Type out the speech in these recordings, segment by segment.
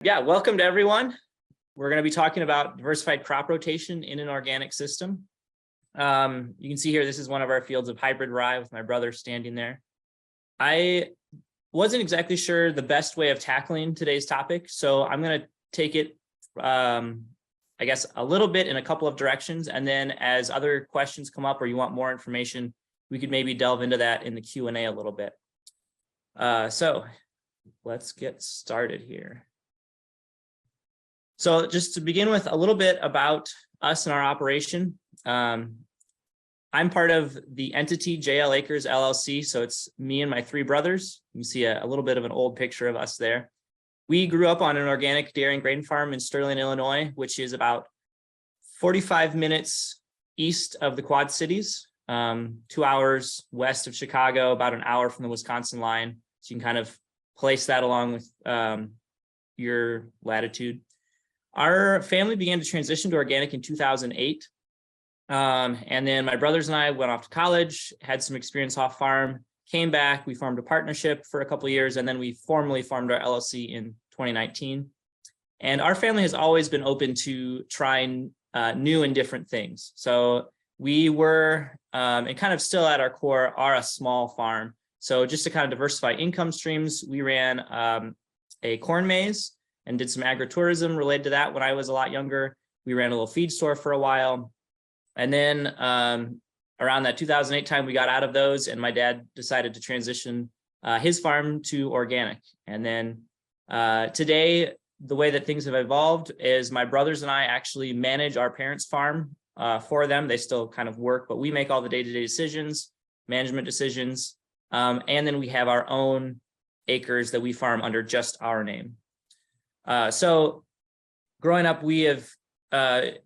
Yeah, welcome to everyone. We're going to be talking about diversified crop rotation in an organic system. You can see here, this is one of our fields of hybrid rye with my brother standing there. I wasn't exactly sure the best way of tackling today's topic, so I'm going to take it, I guess, a little bit in a couple of directions, and then as other questions come up or you want more information, we could maybe delve into that in the Q&A a little bit. So let's get started here. So just to begin with a little bit about us and our operation. I'm part of the entity JL Acres LLC. So it's me and my three brothers. You can see a little bit of an old picture of us there. We grew up on an organic dairy and grain farm in Sterling, Illinois, which is about 45 minutes east of the Quad Cities, 2 hours west of Chicago, about an hour from the Wisconsin line. So you can kind of place that along with your latitude. Our family began to transition to organic in 2008. And then my brothers and I went off to college, had some experience off farm, came back, we formed a partnership for a couple of years, and then we formally formed our LLC in 2019. And our family has always been open to trying new and different things. So we were, and kind of still at our core, are a small farm. So just to kind of diversify income streams, we ran a corn maze and did some agritourism related to that when I was a lot younger. We ran a little feed store for a while. And then around that 2008 time, we got out of those and my dad decided to transition his farm to organic. And then today, the way that things have evolved is my brothers and I actually manage our parents' farm for them. They still kind of work, but we make all the day-to-day decisions, management decisions. And then we have our own acres that we farm under just our name. So growing up, we have,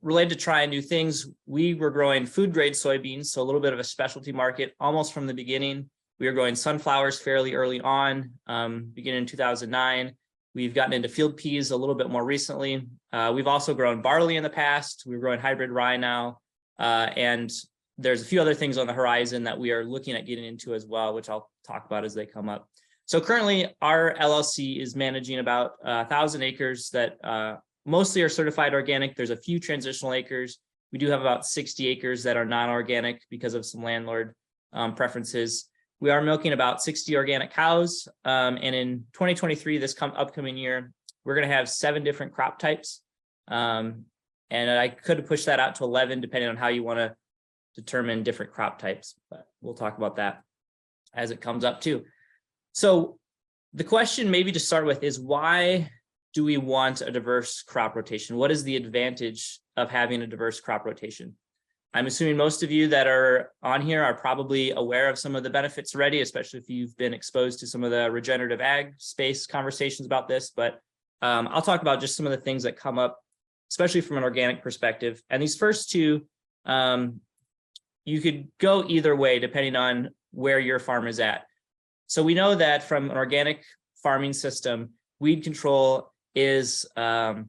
related to trying new things, we were growing food grade soybeans, so a little bit of a specialty market almost from the beginning. We were growing sunflowers fairly early on, beginning in 2009. We've gotten into field peas a little bit more recently. We've also grown barley in the past. We're growing hybrid rye now. And there's a few other things on the horizon that we are looking at getting into as well, which I'll talk about as they come up. So currently our LLC is managing about 1,000 acres that mostly are certified organic. There's a few transitional acres. We do have about 60 acres that are non-organic because of some landlord preferences. We are milking about 60 organic cows. And in 2023, this upcoming year, we're going to have 7 different crop types. And I could push that out to 11, depending on how you want to determine different crop types, but we'll talk about that as it comes up too. So the question maybe to start with is, why do we want a diverse crop rotation? What is the advantage of having a diverse crop rotation? I'm assuming most of you that are on here are probably aware of some of the benefits already, especially if you've been exposed to some of the regenerative ag space conversations about this, but I'll talk about just some of the things that come up, especially from an organic perspective. And these first two, you could go either way depending on where your farm is at. So we know that from an organic farming system, weed control is one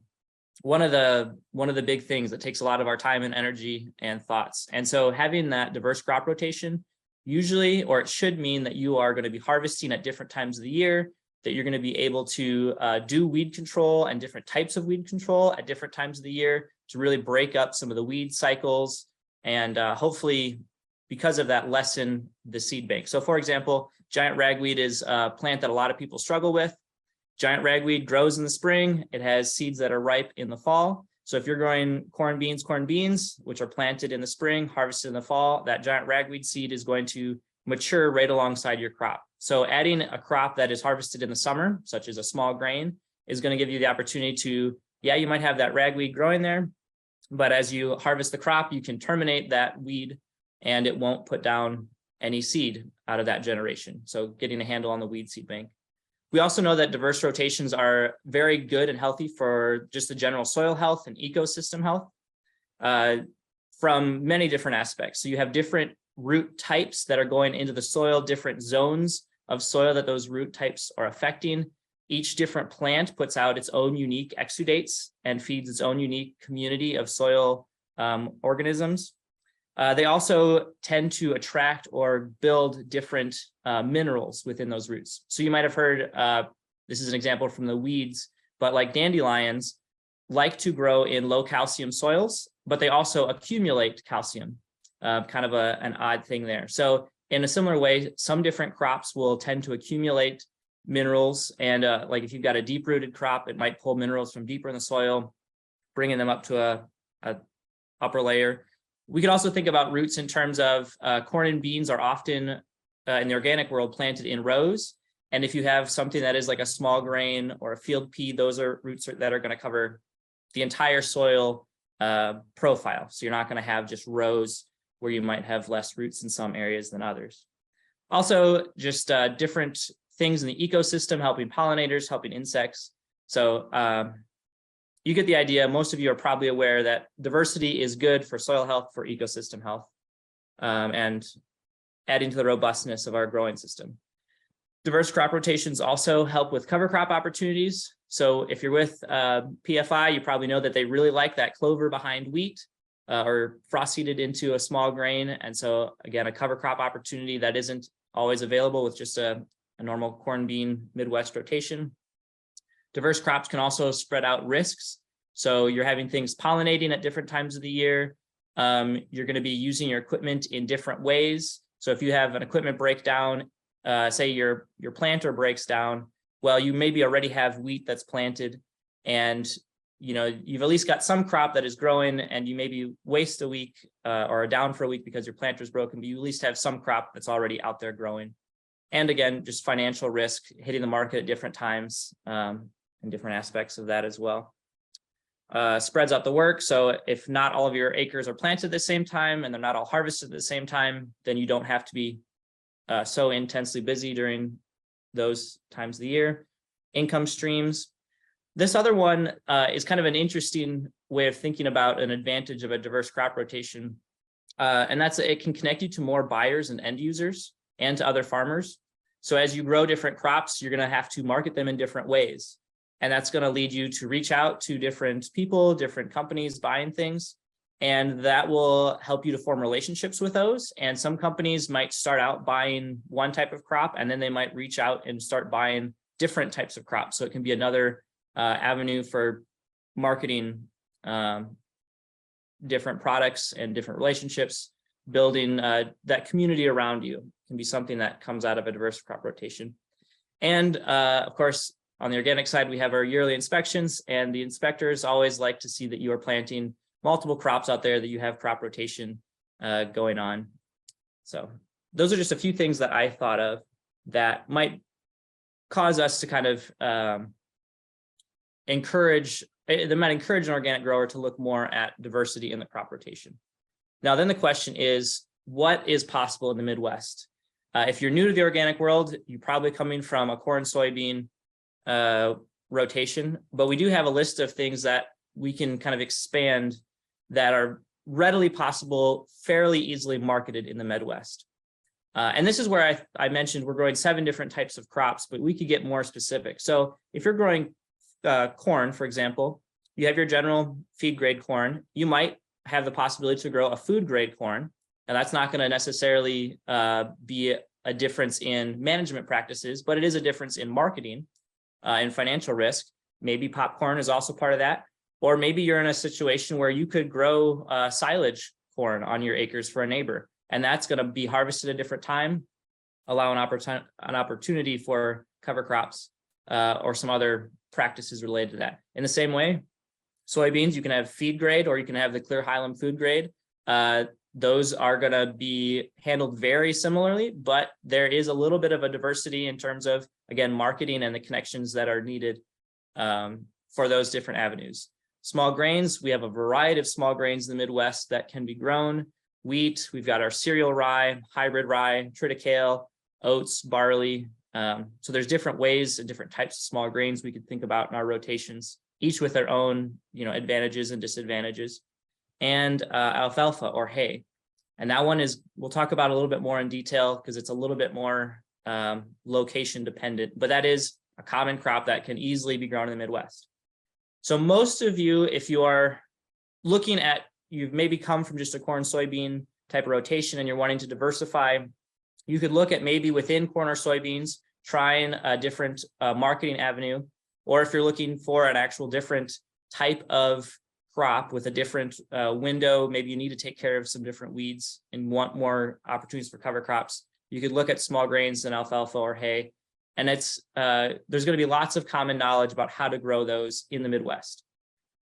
of the big things that takes a lot of our time and energy and thoughts. And so having that diverse crop rotation usually, or it should mean that you are going to be harvesting at different times of the year, that you're going to be able to do weed control and different types of weed control at different times of the year to really break up some of the weed cycles and hopefully, because of that, lessen the seed bank. So for example, giant ragweed is a plant that a lot of people struggle with. Giant ragweed grows in the spring. It has seeds that are ripe in the fall. So if you're growing corn beans, which are planted in the spring, harvested in the fall, that giant ragweed seed is going to mature right alongside your crop. So adding a crop that is harvested in the summer, such as a small grain, is going to give you the opportunity to, yeah, you might have that ragweed growing there, but as you harvest the crop, you can terminate that weed and it won't put down any seed out of that generation. So getting a handle on the weed seed bank. We also know that diverse rotations are very good and healthy for just the general soil health and ecosystem health from many different aspects. So you have different root types that are going into the soil, different zones of soil that those root types are affecting. Each different plant puts out its own unique exudates and feeds its own unique community of soil organisms. They also tend to attract or build different minerals within those roots. So you might have heard, this is an example from the weeds, but like dandelions like to grow in low calcium soils, but they also accumulate calcium, kind of an odd thing there. So in a similar way, some different crops will tend to accumulate minerals. And like if you've got a deep rooted crop, it might pull minerals from deeper in the soil, bringing them up to a upper layer. We could also think about roots in terms of corn and beans are often in the organic world planted in rows. And if you have something that is like a small grain or a field pea, those are roots that are going to cover the entire soil profile. So you're not going to have just rows where you might have less roots in some areas than others. Also, just different things in the ecosystem, helping pollinators, helping insects. So you get the idea. Most of you are probably aware that diversity is good for soil health, for ecosystem health, and adding to the robustness of our growing system. Diverse crop rotations also help with cover crop opportunities. So if you're with PFI, you probably know that they really like that clover behind wheat or frost seeded into a small grain. And so again, a cover crop opportunity that isn't always available with just a normal corn bean Midwest rotation. Diverse crops can also spread out risks. So you're having things pollinating at different times of the year. You're going to be using your equipment in different ways. So if you have an equipment breakdown, say your planter breaks down, well, you maybe already have wheat that's planted, and you've at least got some crop that is growing, and you maybe waste a week or are down for a week because your planter's broken, but you at least have some crop that's already out there growing. And again, just financial risk, hitting the market at different times, and different aspects of that as well. Spreads out the work. So if not all of your acres are planted at the same time and they're not all harvested at the same time, then you don't have to be so intensely busy during those times of the year. Income streams. This other one is kind of an interesting way of thinking about an advantage of a diverse crop rotation. And that's it can connect you to more buyers and end users and to other farmers. So as you grow different crops, you're going to have to market them in different ways. And that's going to lead you to reach out to different people, different companies buying things. And that will help you to form relationships with those. And some companies might start out buying one type of crop, and then they might reach out and start buying different types of crops. So it can be another avenue for marketing different products and different relationships. Building that community around you can be something that comes out of a diverse crop rotation. And of course, on the organic side, we have our yearly inspections, and the inspectors always like to see that you are planting multiple crops out there, that you have crop rotation going on. So those are just a few things that I thought of that might cause us to kind of encourage an organic grower to look more at diversity in the crop rotation. Now, then the question is, what is possible in the Midwest? If you're new to the organic world, you're probably coming from a corn soybean rotation, but we do have a list of things that we can kind of expand that are readily possible, fairly easily marketed in the Midwest. And this is where I mentioned we're growing 7 different types of crops, but we could get more specific. So if you're growing corn, for example, you have your general feed grade corn. You might have the possibility to grow a food grade corn. And that's not going to necessarily be a difference in management practices, but it is a difference in marketing and financial risk. Maybe popcorn is also part of that. Or maybe you're in a situation where you could grow silage corn on your acres for a neighbor, and that's going to be harvested at a different time, allow an opportunity for cover crops or some other practices related to that. In the same way, soybeans, you can have feed grade, or you can have the clear hilum food grade. Those are going to be handled very similarly, but there is a little bit of a diversity in terms of, again, marketing and the connections that are needed for those different avenues. Small grains, we have a variety of small grains in the Midwest that can be grown. Wheat, we've got our cereal rye, hybrid rye, triticale, oats, barley. So there's different ways and different types of small grains we could think about in our rotations, each with their own, advantages and disadvantages. And alfalfa, or hay. And that one we'll talk about a little bit more in detail because it's a little bit more location dependent, but that is a common crop that can easily be grown in the Midwest. So most of you, if you are looking at, you've maybe come from just a corn soybean type of rotation and you're wanting to diversify, you could look at maybe within corn or soybeans, trying a different marketing avenue. or if you're looking for an actual different type of crop with a different window, maybe you need to take care of some different weeds and want more opportunities for cover crops, you could look at small grains and alfalfa or hay. And it's there's going to be lots of common knowledge about how to grow those in the Midwest.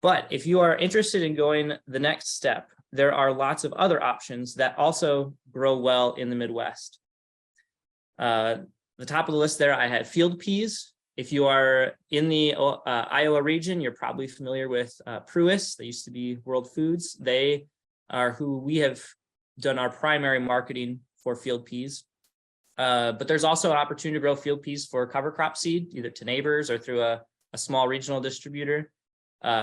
But if you are interested in going the next step, there are lots of other options that also grow well in the Midwest. The top of the list there, I had field peas. If you are in the Iowa region, you're probably familiar with Pruis. They used to be World Foods. They are who we have done our primary marketing for field peas. But there's also an opportunity to grow field peas for cover crop seed, either to neighbors or through a small regional distributor.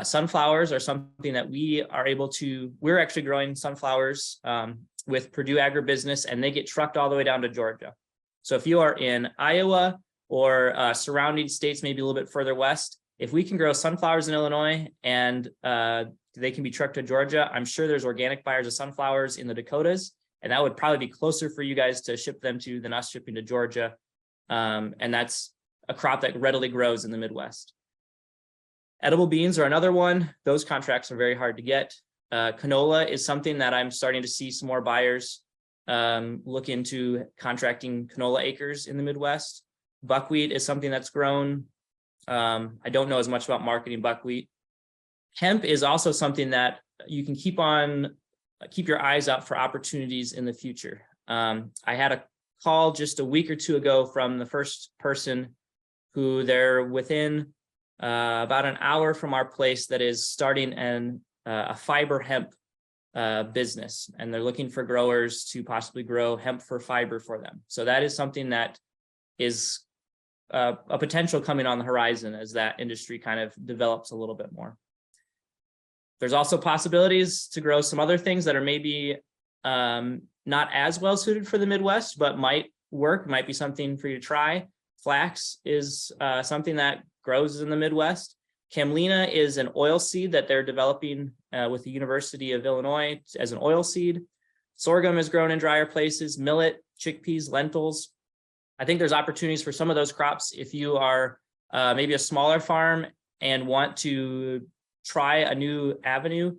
Sunflowers are something that we're actually growing sunflowers with Purdue Agribusiness, and they get trucked all the way down to Georgia. So if you are in Iowa or surrounding states, maybe a little bit further west, if we can grow sunflowers in Illinois and they can be trucked to Georgia, I'm sure there's organic buyers of sunflowers in the Dakotas, and that would probably be closer for you guys to ship them to than us shipping to Georgia. And that's a crop that readily grows in the Midwest. Edible beans are another one. Those contracts are very hard to get. Canola is something that I'm starting to see some more buyers look into contracting canola acres in the Midwest. Buckwheat is something that's grown. I don't know as much about marketing buckwheat. Hemp is also something that you can keep your eyes out for opportunities in the future. I had a call just a week or two ago from the first person who they're within about an hour from our place that is starting a fiber hemp business, and they're looking for growers to possibly grow hemp for fiber for them. So that is something that is a potential coming on the horizon as that industry kind of develops a little bit more. There's also possibilities to grow some other things that are maybe not as well suited for the Midwest, but might be something for you to try. Flax is something that grows in the Midwest. Camelina is an oil seed that they're developing with the University of Illinois as an oil seed. Sorghum is grown in drier places, millet, chickpeas, lentils. I think there's opportunities for some of those crops if you are maybe a smaller farm and want to try a new avenue.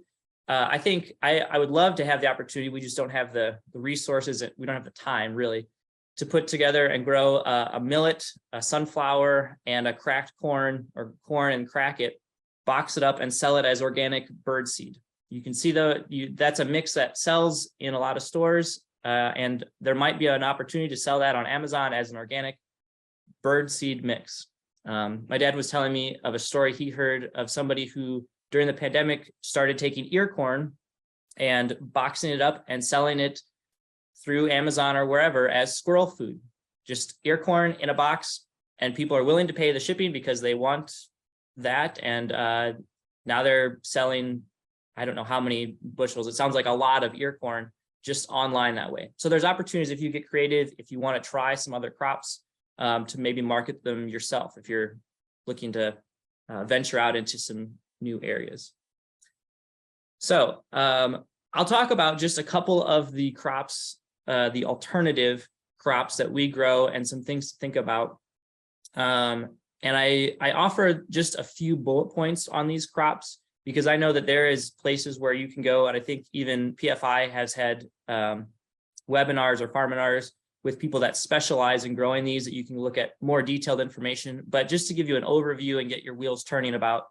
I think I would love to have the opportunity. We just don't have the resources. We don't have the time really to put together and grow a millet, a sunflower, and a cracked corn or corn and crack it, box it up and sell it as organic bird seed. You can see that's a mix that sells in a lot of stores, and there might be an opportunity to sell that on Amazon as an organic bird seed mix. My dad was telling me of a story he heard of somebody who during the pandemic started taking ear corn and boxing it up and selling it through Amazon or wherever as squirrel food, just ear corn in a box, and people are willing to pay the shipping because they want that. And now they're selling, I don't know how many bushels. It sounds like a lot of ear corn just online that way. So there's opportunities if you get creative, if you want to try some other crops to maybe market them yourself, if you're looking to venture out into some new areas. So I'll talk about just a couple of the crops, the alternative crops that we grow and some things to think about. And I offer just a few bullet points on these crops because I know that there is places where you can go, and I think even PFI has had webinars or Farminars with people that specialize in growing these that you can look at more detailed information. But just to give you an overview and get your wheels turning about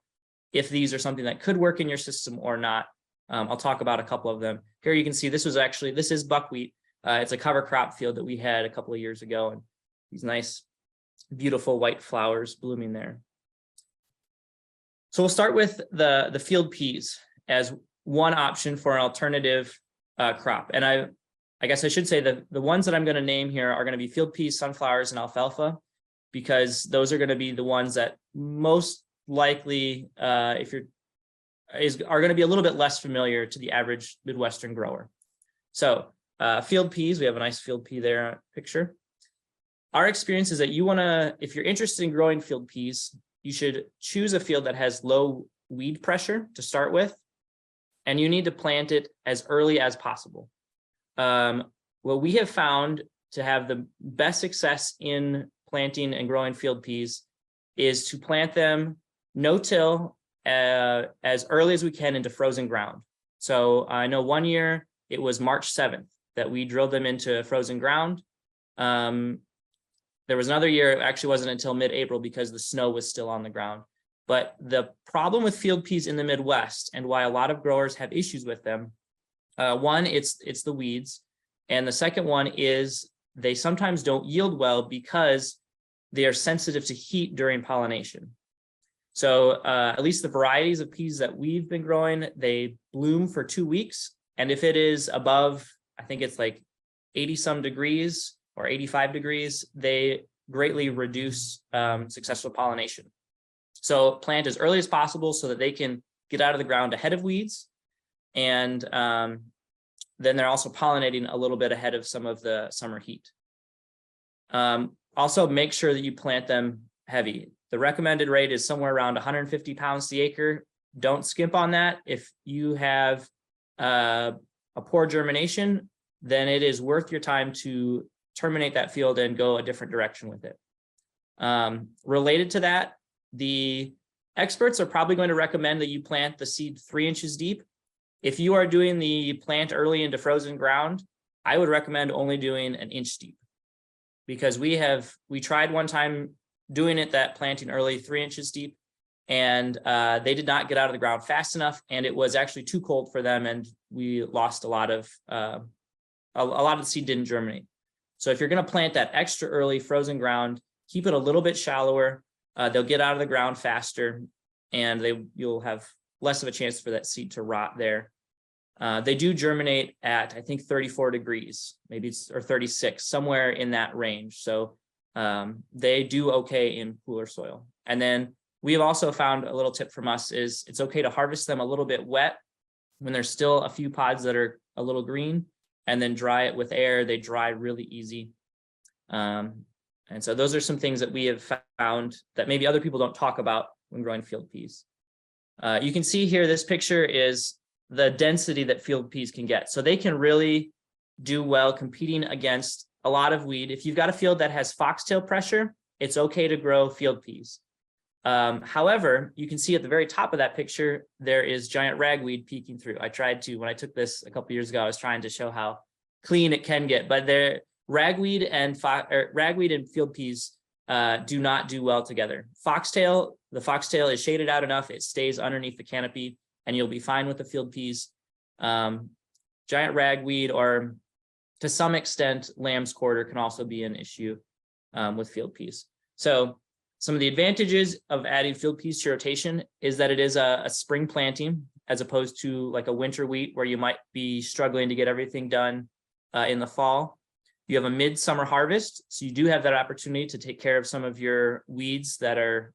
if these are something that could work in your system or not, I'll talk about a couple of them. Here you can see this is buckwheat. It's a cover crop field that we had a couple of years ago, and these nice, beautiful white flowers blooming there. So we'll start with the field peas as one option for an alternative crop. And I guess I should say that the ones that I'm going to name here are going to be field peas, sunflowers, and alfalfa, because those are going to be the ones that most likely, are going to be a little bit less familiar to the average Midwestern grower. So field peas, we have a nice field pea there picture. Our experience is that if you're interested in growing field peas, you should choose a field that has low weed pressure to start with, and you need to plant it as early as possible. What we have found to have the best success in planting and growing field peas is to plant them no-till as early as we can into frozen ground. So I know one year it was March 7th that we drilled them into frozen ground. There was another year, it actually wasn't until mid-April because the snow was still on the ground. But the problem with field peas in the Midwest and why a lot of growers have issues with them, one, it's the weeds. And the second one is they sometimes don't yield well because they are sensitive to heat during pollination. So at least the varieties of peas that we've been growing, they bloom for 2 weeks. And if it is above, I think it's like 80 some degrees or 85 degrees, they greatly reduce successful pollination. So plant as early as possible so that they can get out of the ground ahead of weeds. And then they're also pollinating a little bit ahead of some of the summer heat. Also make sure that you plant them heavy. The recommended rate is somewhere around 150 pounds to the acre. Don't skimp on that. If you have a poor germination, then it is worth your time to terminate that field and go a different direction with it. Related to that, the experts are probably going to recommend that you plant the seed 3 inches deep. If you are doing the plant early into frozen ground, I would recommend only doing 1 inch deep, because we tried one time doing it, that planting early 3 inches deep, and they did not get out of the ground fast enough, and it was actually too cold for them, and we lost a lot of the seed didn't germinate. So if you're going to plant that extra early frozen ground, keep it a little bit shallower. They'll get out of the ground faster, and you'll have less of a chance for that seed to rot there. They do germinate at, I think, 34 degrees, maybe or 36, somewhere in that range. So they do okay in cooler soil. And then we've also found a little tip from us is it's okay to harvest them a little bit wet when there's still a few pods that are a little green, and then dry it with air. They dry really easy. And so those are some things that we have found that maybe other people don't talk about when growing field peas. You can see here, this picture is the density that field peas can get. So they can really do well competing against a lot of weed. If you've got a field that has foxtail pressure, it's okay to grow field peas. However, you can see at the very top of that picture, there is giant ragweed peeking through. I tried to, when I took this a couple years ago, I was trying to show how clean it can get, but ragweed and field peas do not do well together. The foxtail is shaded out enough, it stays underneath the canopy, and you'll be fine with the field peas. Giant ragweed, or to some extent, lamb's quarter, can also be an issue with field peas. So some of the advantages of adding field peas to rotation is that it is a spring planting, as opposed to like a winter wheat where you might be struggling to get everything done in the fall. You have a midsummer harvest, so you do have that opportunity to take care of some of your weeds that are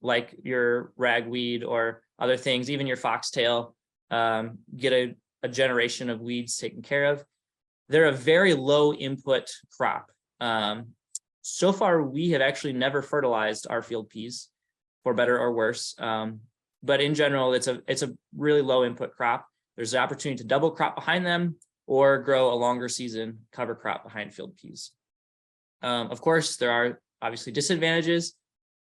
like your ragweed or other things, even your foxtail, get a generation of weeds taken care of. They're a very low input crop. So far, we have actually never fertilized our field peas, for better or worse. But in general, it's a really low input crop. There's the opportunity to double crop behind them or grow a longer season cover crop behind field peas. Of course, there are obviously disadvantages.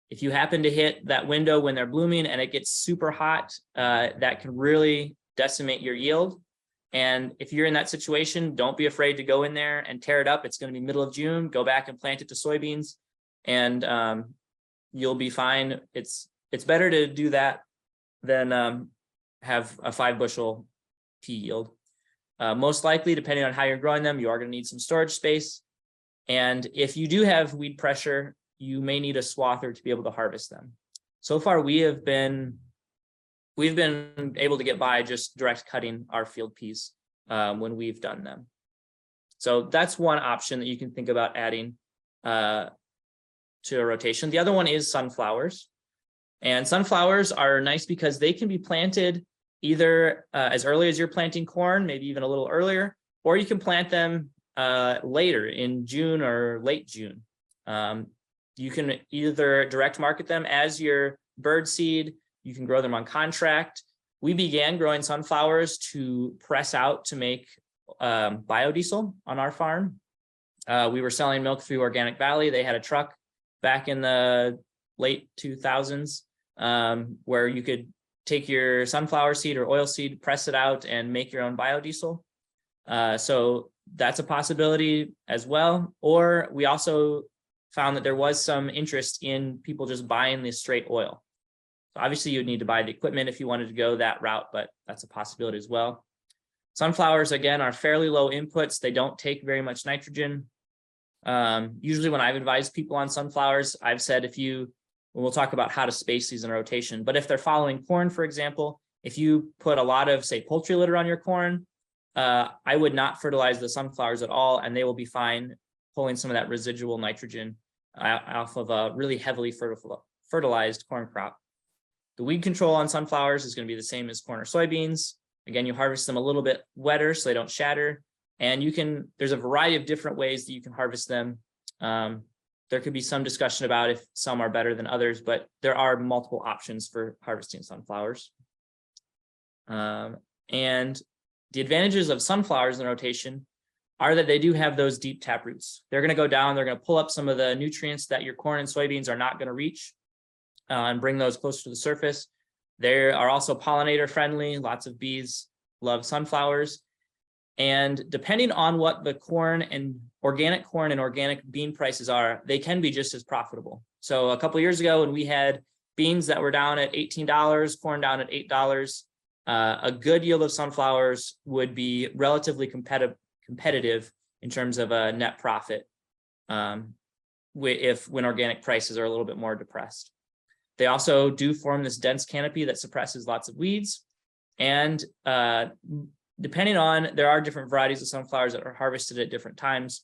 If you happen to hit that window when they're blooming and it gets super hot, that can really decimate your yield. And if you're in that situation, don't be afraid to go in there and tear it up. It's going to be middle of June. Go back and plant it to soybeans, and you'll be fine. It's better to do that than have a 5 bushel pea yield. Most likely, depending on how you're growing them, you are going to need some storage space. And if you do have weed pressure, you may need a swather to be able to harvest them. So far, we've been able to get by just direct cutting our field peas when we've done them. So that's one option that you can think about adding to a rotation. The other one is sunflowers. And sunflowers are nice because they can be planted either as early as you're planting corn, maybe even a little earlier, or you can plant them later in June or late June. You can either direct market them as your bird seed. You can grow them on contract. We began growing sunflowers to press out to make biodiesel on our farm. We were selling milk through Organic Valley. They had a truck back in the late 2000s, where you could take your sunflower seed or oil seed, press it out, and make your own biodiesel. So that's a possibility as well. Or we also found that there was some interest in people just buying the straight oil. So obviously you'd need to buy the equipment if you wanted to go that route, but that's a possibility as well. Sunflowers, again, are fairly low inputs. They don't take very much nitrogen. Usually when I've advised people on sunflowers, I've said we'll talk about how to space these in rotation, but if they're following corn, for example, if you put a lot of, say, poultry litter on your corn, I would not fertilize the sunflowers at all, and they will be fine pulling some of that residual nitrogen off of a really heavily fertilized corn crop. The weed control on sunflowers is going to be the same as corn or soybeans. Again, you harvest them a little bit wetter so they don't shatter. And there's a variety of different ways that you can harvest them. There could be some discussion about if some are better than others, but there are multiple options for harvesting sunflowers. And the advantages of sunflowers in rotation are that they do have those deep tap roots. They're going to go down, they're going to pull up some of the nutrients that your corn and soybeans are not going to reach, and bring those closer to the surface. They are also pollinator friendly. Lots of bees love sunflowers. And depending on what the corn and organic bean prices are, they can be just as profitable. So a couple of years ago when we had beans that were down at $18, corn down at $8, a good yield of sunflowers would be relatively competitive in terms of a net profit when organic prices are a little bit more depressed. They also do form this dense canopy that suppresses lots of weeds. And depending on, there are different varieties of sunflowers that are harvested at different times.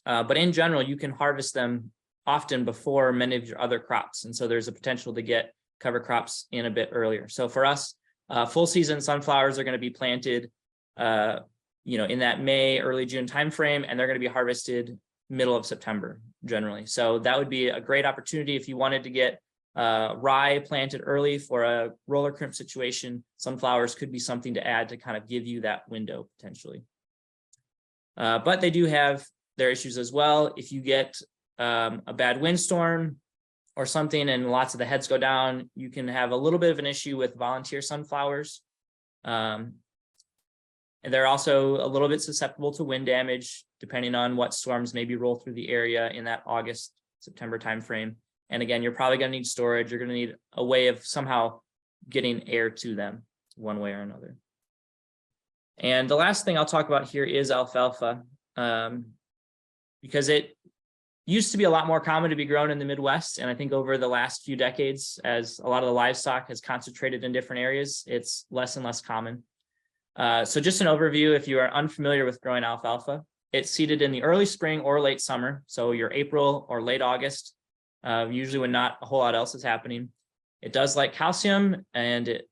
But in general, you can harvest them often before many of your other crops. And so there's a potential to get cover crops in a bit earlier. So for us, full season sunflowers are going to be planted in that May, early June timeframe, and they're going to be harvested middle of September generally. So that would be a great opportunity if you wanted to get rye planted early for a roller crimp situation. Sunflowers could be something to add to kind of give you that window potentially. But they do have their issues as well. If you get a bad windstorm or something and lots of the heads go down, you can have a little bit of an issue with volunteer sunflowers. And they're also a little bit susceptible to wind damage, depending on what storms maybe roll through the area in that August, September timeframe. And again, you're probably going to need storage. You're going to need a way of somehow getting air to them one way or another. And the last thing I'll talk about here is alfalfa, because it used to be a lot more common to be grown in the Midwest. And I think over the last few decades, as a lot of the livestock has concentrated in different areas, it's less and less common. So just an overview, if you are unfamiliar with growing alfalfa, it's seeded in the early spring or late summer. So your April or late August, usually when not a whole lot else is happening. It does like calcium, and it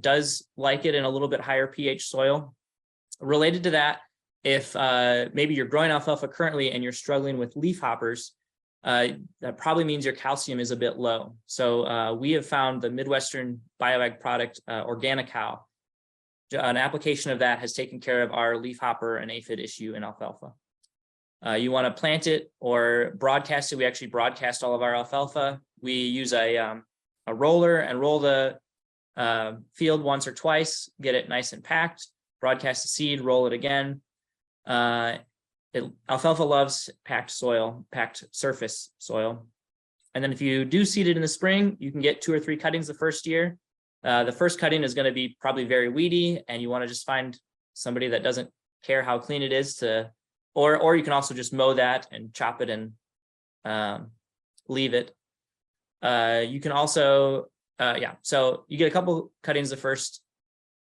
does like it in a little bit higher pH soil. Related to that, if maybe you're growing alfalfa currently and you're struggling with leaf hoppers, that probably means your calcium is a bit low. So we have found the Midwestern BioAg product, Organicow. An application of that has taken care of our leaf hopper and aphid issue in alfalfa. You want to plant it or broadcast it. We actually broadcast all of our alfalfa. We use a roller and roll the field once or twice, get it nice and packed, broadcast the seed, roll it again. Alfalfa loves packed soil, packed surface soil. And then if you do seed it in the spring, you can get 2 or 3 cuttings the first year. The first cutting is going to be probably very weedy, and you want to just find somebody that doesn't care how clean it is to, or you can also just mow that and chop it and leave it. You can also, so you get a couple cuttings the first,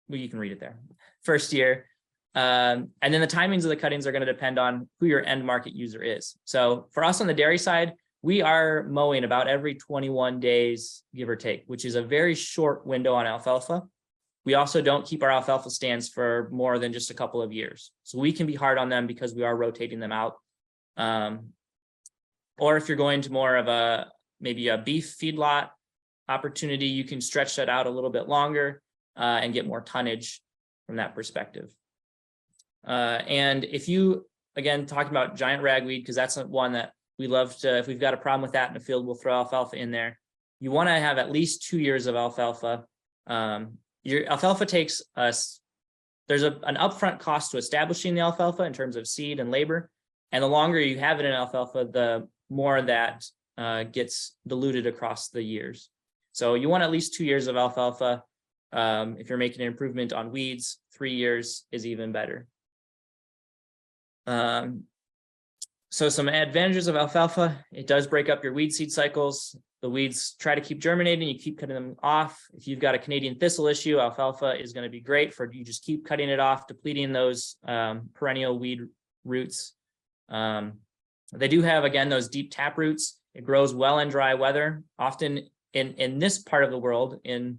well, you can read it there, first year. And then the timings of the cuttings are going to depend on who your end market user is. So for us on the dairy side, we are mowing about every 21 days, give or take, which is a very short window on alfalfa. We also don't keep our alfalfa stands for more than just a couple of years. So we can be hard on them because we are rotating them out. Or if you're going to more of maybe a beef feedlot opportunity, you can stretch that out a little bit longer and get more tonnage from that perspective. And if you, again, talking about giant ragweed, because that's one that we love to, if we've got a problem with that in the field, we'll throw alfalfa in there. you want to have at least 2 years of alfalfa. Your alfalfa takes there's an upfront cost to establishing the alfalfa in terms of seed and labor. And the longer you have it in alfalfa, the more that gets diluted across the years. So you want at least 2 years of alfalfa. If you're making an improvement on weeds, 3 years is even better. So some advantages of alfalfa: it does break up your weed seed cycles. The weeds try to keep germinating, you keep cutting them off. If you've got a Canadian thistle issue, alfalfa is going to be great for you. Just keep cutting it off, depleting those perennial weed roots. They do have, again, those deep tap roots. It grows well in dry weather. Often in this part of the world, in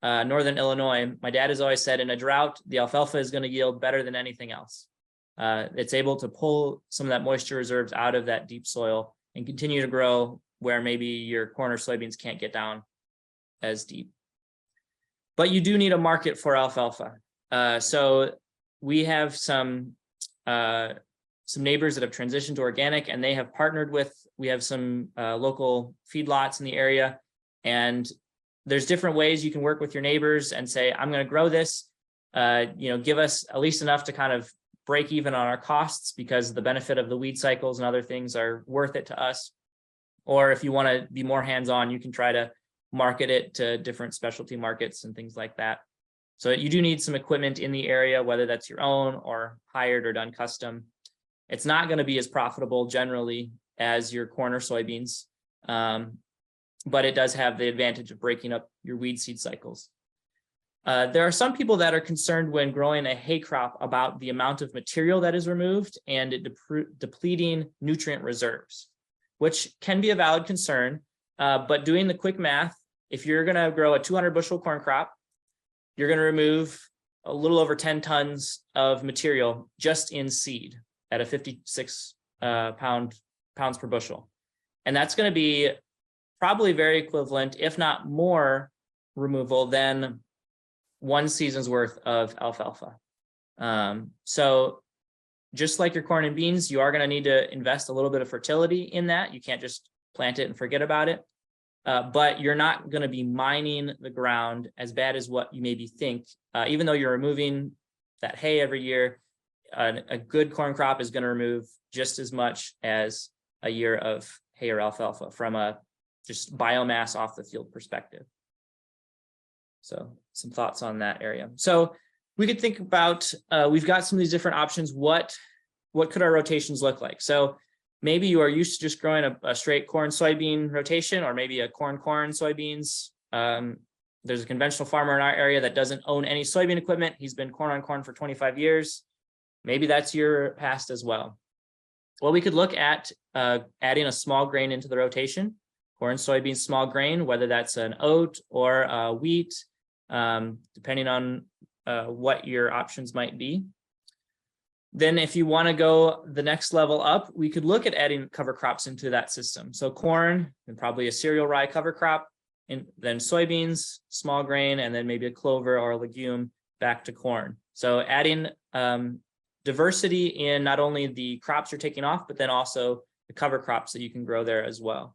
northern Illinois, my dad has always said in a drought, the alfalfa is going to yield better than anything else. It's able to pull some of that moisture reserves out of that deep soil and continue to grow where maybe your corn or soybeans can't get down as deep. But you do need a market for alfalfa. So we have some neighbors that have transitioned to organic, and they have partnered with, we have some local feedlots in the area, and there's different ways you can work with your neighbors and say, I'm going to grow this, give us at least enough to kind of break even on our costs, because the benefit of the weed cycles and other things are worth it to us. Or if you want to be more hands-on, you can try to market it to different specialty markets and things like that. So you do need some equipment in the area, whether that's your own or hired or done custom. It's not going to be as profitable generally as your corn or soybeans, but it does have the advantage of breaking up your weed seed cycles. There are some people that are concerned when growing a hay crop about the amount of material that is removed and it depleting nutrient reserves, which can be a valid concern. But doing the quick math, if you're going to grow a 200 bushel corn crop, you're going to remove a little over 10 tons of material just in seed at a 56 pounds per bushel. And that's going to be probably very equivalent, if not more removal than one season's worth of alfalfa. So just like your corn and beans, you are going to need to invest a little bit of fertility in that. You can't just plant it and forget about it. But you're not going to be mining the ground as bad as what you maybe think. Even though you're removing that hay every year, a good corn crop is going to remove just as much as a year of hay or alfalfa from a just biomass off the field perspective. So some thoughts on that area. So we could think about, we've got some of these different options. What could our rotations look like? So maybe you are used to just growing a straight corn soybean rotation, or maybe a corn soybeans. There's a conventional farmer in our area that doesn't own any soybean equipment. He's been corn on corn for 25 years. Maybe that's your past as well. Well, we could look at adding a small grain into the rotation, corn, soybeans, small grain, whether that's an oat or a wheat, depending on what your options might be. Then if you want to go the next level up, we could look at adding cover crops into that system. So corn, and probably a cereal rye cover crop, and then soybeans, small grain, and then maybe a clover or a legume back to corn. So adding diversity in not only the crops you're taking off, but then also the cover crops that you can grow there as well.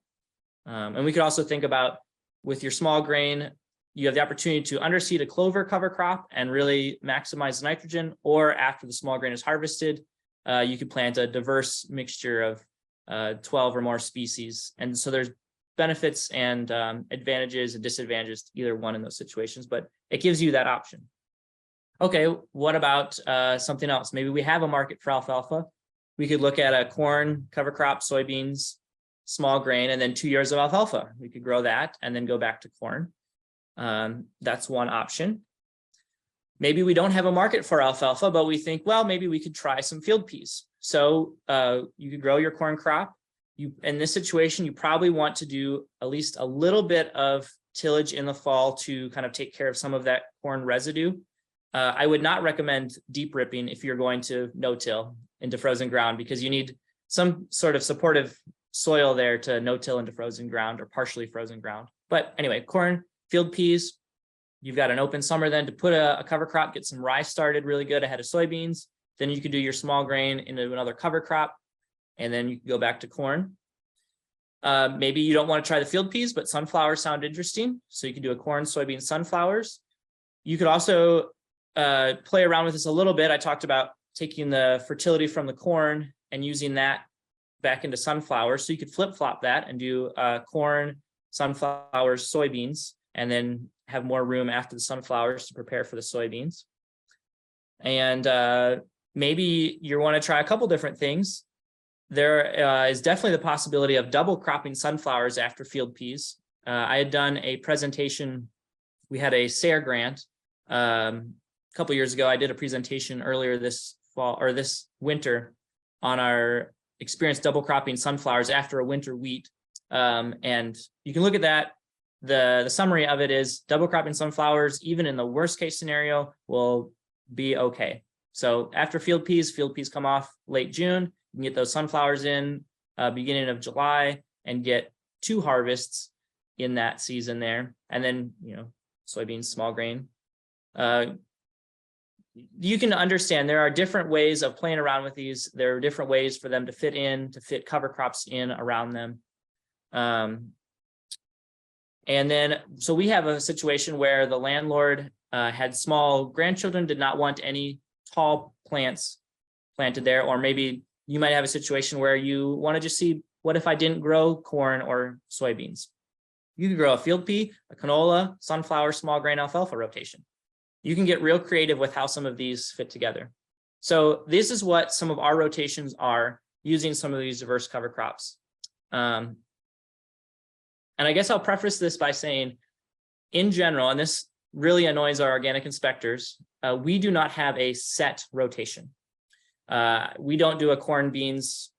And we could also think about, with your small grain, you have the opportunity to underseed a clover cover crop and really maximize the nitrogen, or after the small grain is harvested, you could plant a diverse mixture of 12 or more species. And so there's benefits and advantages and disadvantages to either one in those situations, but it gives you that option. Okay, what about something else? Maybe we have a market for alfalfa. We could look at a corn cover crop, soybeans, small grain, and then 2 years of alfalfa. We could grow that and then go back to corn. That's one option. Maybe we don't have a market for alfalfa, but we think, well, maybe we could try some field peas. So you could grow your corn crop. In this situation, you probably want to do at least a little bit of tillage in the fall to kind of take care of some of that corn residue. I would not recommend deep ripping if you're going to no-till into frozen ground, because you need some sort of supportive soil there to no-till into frozen ground or partially frozen ground. But anyway, corn, field peas, you've got an open summer then to put a cover crop, get some rye started really good ahead of soybeans. Then you could do your small grain into another cover crop, and then you can go back to corn. Maybe you don't want to try the field peas, but sunflowers sound interesting. So you can do a corn, soybean, sunflowers. You could also play around with this a little bit. I talked about taking the fertility from the corn and using that back into sunflowers. So you could flip-flop that and do corn, sunflowers, soybeans, and then have more room after the sunflowers to prepare for the soybeans. And maybe you want to try a couple different things. There is definitely the possibility of double cropping sunflowers after field peas. I had done a presentation. We had a SARE grant a couple years ago. I did a presentation earlier this fall or this winter on our experience double cropping sunflowers after a winter wheat. And you can look at that. The summary of it is double cropping sunflowers, even in the worst case scenario, will be okay. So after field peas come off late June. You can get those sunflowers in beginning of July and get 2 harvests in that season there. And then, soybeans, small grain. You can understand there are different ways of playing around with these. There are different ways for them to fit cover crops in around them. And then, so we have a situation where the landlord had small grandchildren, did not want any tall plants planted there, or maybe you might have a situation where you want to just see, what if I didn't grow corn or soybeans? You could grow a field pea, a canola, sunflower, small grain, alfalfa rotation. You can get real creative with how some of these fit together. So this is what some of our rotations are using some of these diverse cover crops. And I guess I'll preface this by saying, in general, and this really annoys our organic inspectors, we do not have a set rotation. We don't do a corn, beans,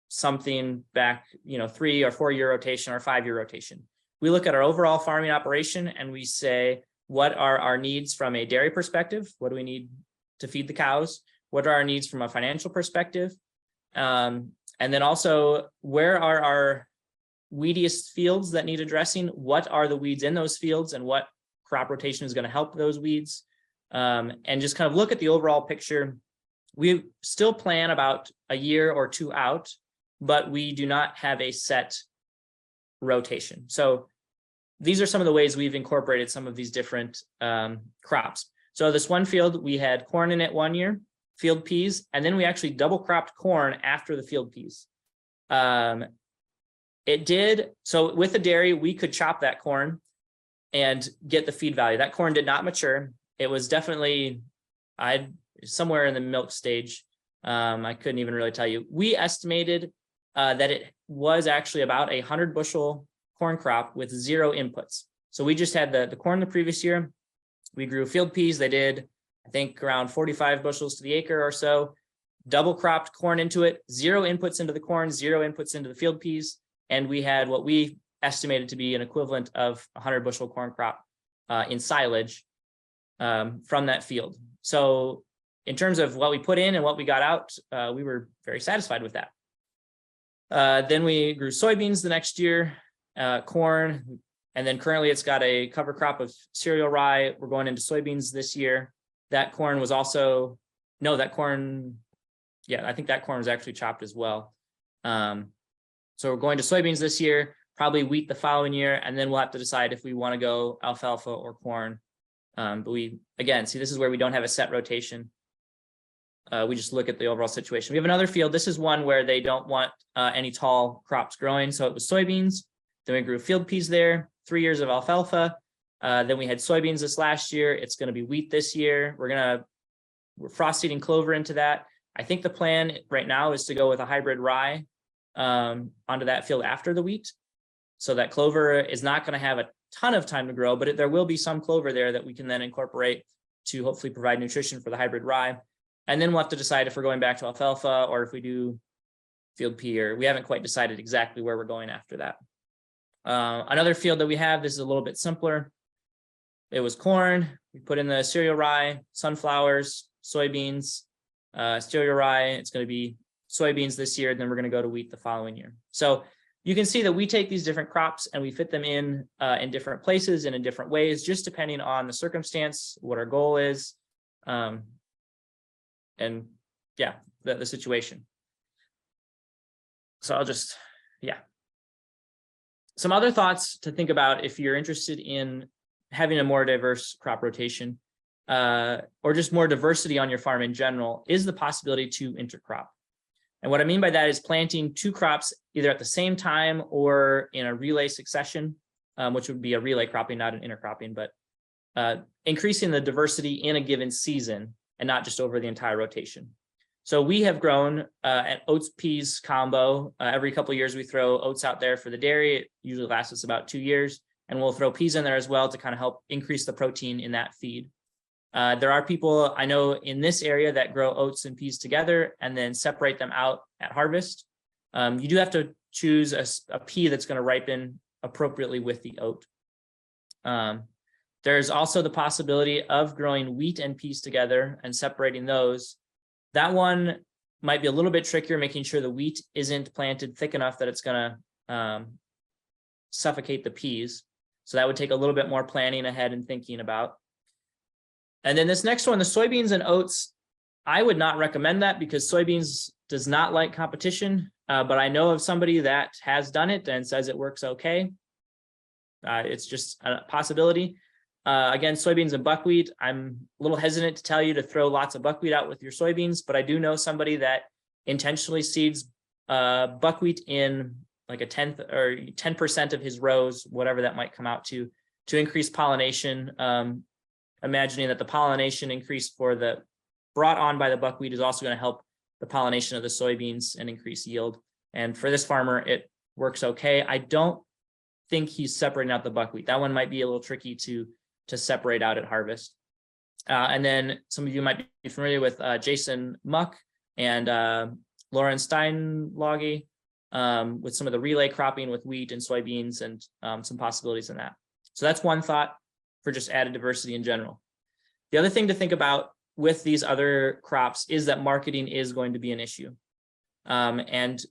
something back, 3 or 4 year rotation or 5 year rotation. We look at our overall farming operation and we say, what are our needs from a dairy perspective? What do we need to feed the cows? What are our needs from a financial perspective? And then also, where are our weediest fields that need addressing? What are the weeds in those fields and what crop rotation is going to help those weeds? And just kind of look at the overall picture. We still plan about a year or 2 out, but we do not have a set rotation. So these are some of the ways we've incorporated some of these different crops. So this one field, we had corn in it 1 year, field peas, and then we actually double cropped corn after the field peas. So with the dairy, we could chop that corn and get the feed value. That corn did not mature. It was definitely, somewhere in the milk stage. I couldn't even really tell you. We estimated that it was actually about 100 bushel corn crop with 0 inputs. So we just had the corn the previous year. We grew field peas. They did, I think, around 45 bushels to the acre or so. Double cropped corn into it, 0 inputs into the corn, 0 inputs into the field peas. And we had what we estimated to be an equivalent of 100 bushel corn crop in silage from that field. So in terms of what we put in and what we got out, we were very satisfied with that. Then we grew soybeans the next year, corn, and then currently it's got a cover crop of cereal rye. We're going into soybeans this year. That corn was also, I think that corn was actually chopped as well. So we're going to soybeans this year, probably wheat the following year, and then we'll have to decide if we want to go alfalfa or corn. But this is where we don't have a set rotation. We just look at the overall situation. We have another field. This is one where they don't want any tall crops growing. So it was soybeans. Then we grew field peas there, 3 years of alfalfa. Then we had soybeans this last year. It's going to be wheat this year. We're frost seeding clover into that. I think the plan right now is to go with a hybrid rye onto that field after the wheat. So that clover is not going to have a ton of time to grow, but there will be some clover there that we can then incorporate to hopefully provide nutrition for the hybrid rye. And then we'll have to decide if we're going back to alfalfa or if we do field pea, or we haven't quite decided exactly where we're going after that. Another field that we have, this is a little bit simpler. It was corn. We put in the cereal rye, sunflowers, soybeans, cereal rye. It's going to be soybeans this year. Then we're going to go to wheat the following year. So you can see that we take these different crops and we fit them in different places and in different ways, just depending on the circumstance, what our goal is, and the situation. So Some other thoughts to think about if you're interested in having a more diverse crop rotation, or just more diversity on your farm in general, is the possibility to intercrop. And what I mean by that is planting two crops either at the same time or in a relay succession, which would be a relay cropping, not an intercropping, but increasing the diversity in a given season and not just over the entire rotation. So we have grown an oats peas combo. Every couple of years we throw oats out there for the dairy. It usually lasts us about 2 years, and we'll throw peas in there as well to kind of help increase the protein in that feed. There are people I know in this area that grow oats and peas together and then separate them out at harvest. You do have to choose a pea that's going to ripen appropriately with the oat. There's also the possibility of growing wheat and peas together and separating those. That one might be a little bit trickier, making sure the wheat isn't planted thick enough that it's going to suffocate the peas. So that would take a little bit more planning ahead and thinking about. And then this next one, the soybeans and oats, I would not recommend that because soybeans does not like competition, but I know of somebody that has done it and says it works okay. It's just a possibility. Again, soybeans and buckwheat, I'm a little hesitant to tell you to throw lots of buckwheat out with your soybeans, but I do know somebody that intentionally seeds buckwheat in like a 10th or 10% of his rows, whatever that might come out to increase pollination. Imagining that the pollination increase brought on by the buckwheat is also going to help the pollination of the soybeans and increase yield. And for this farmer, it works okay. I don't think he's separating out the buckwheat. That one might be a little tricky to separate out at harvest. And then some of you might be familiar with Jason Muck and Lauren Steinlage with some of the relay cropping with wheat and soybeans and some possibilities in that. So that's one thought for just added diversity in general. The other thing to think about with these other crops is that marketing is going to be an issue. And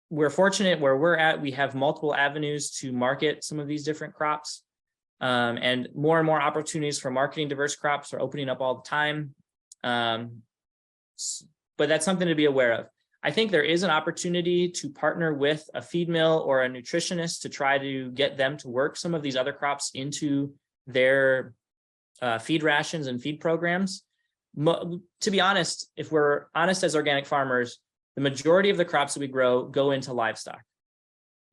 we're fortunate where we're at, we have multiple avenues to market some of these different crops. And more opportunities for marketing diverse crops are opening up all the time. But that's something to be aware of. I think there is an opportunity to partner with a feed mill or a nutritionist to try to get them to work some of these other crops into their feed rations and feed programs. To be honest, if we're honest as organic farmers, the majority of the crops that we grow go into livestock.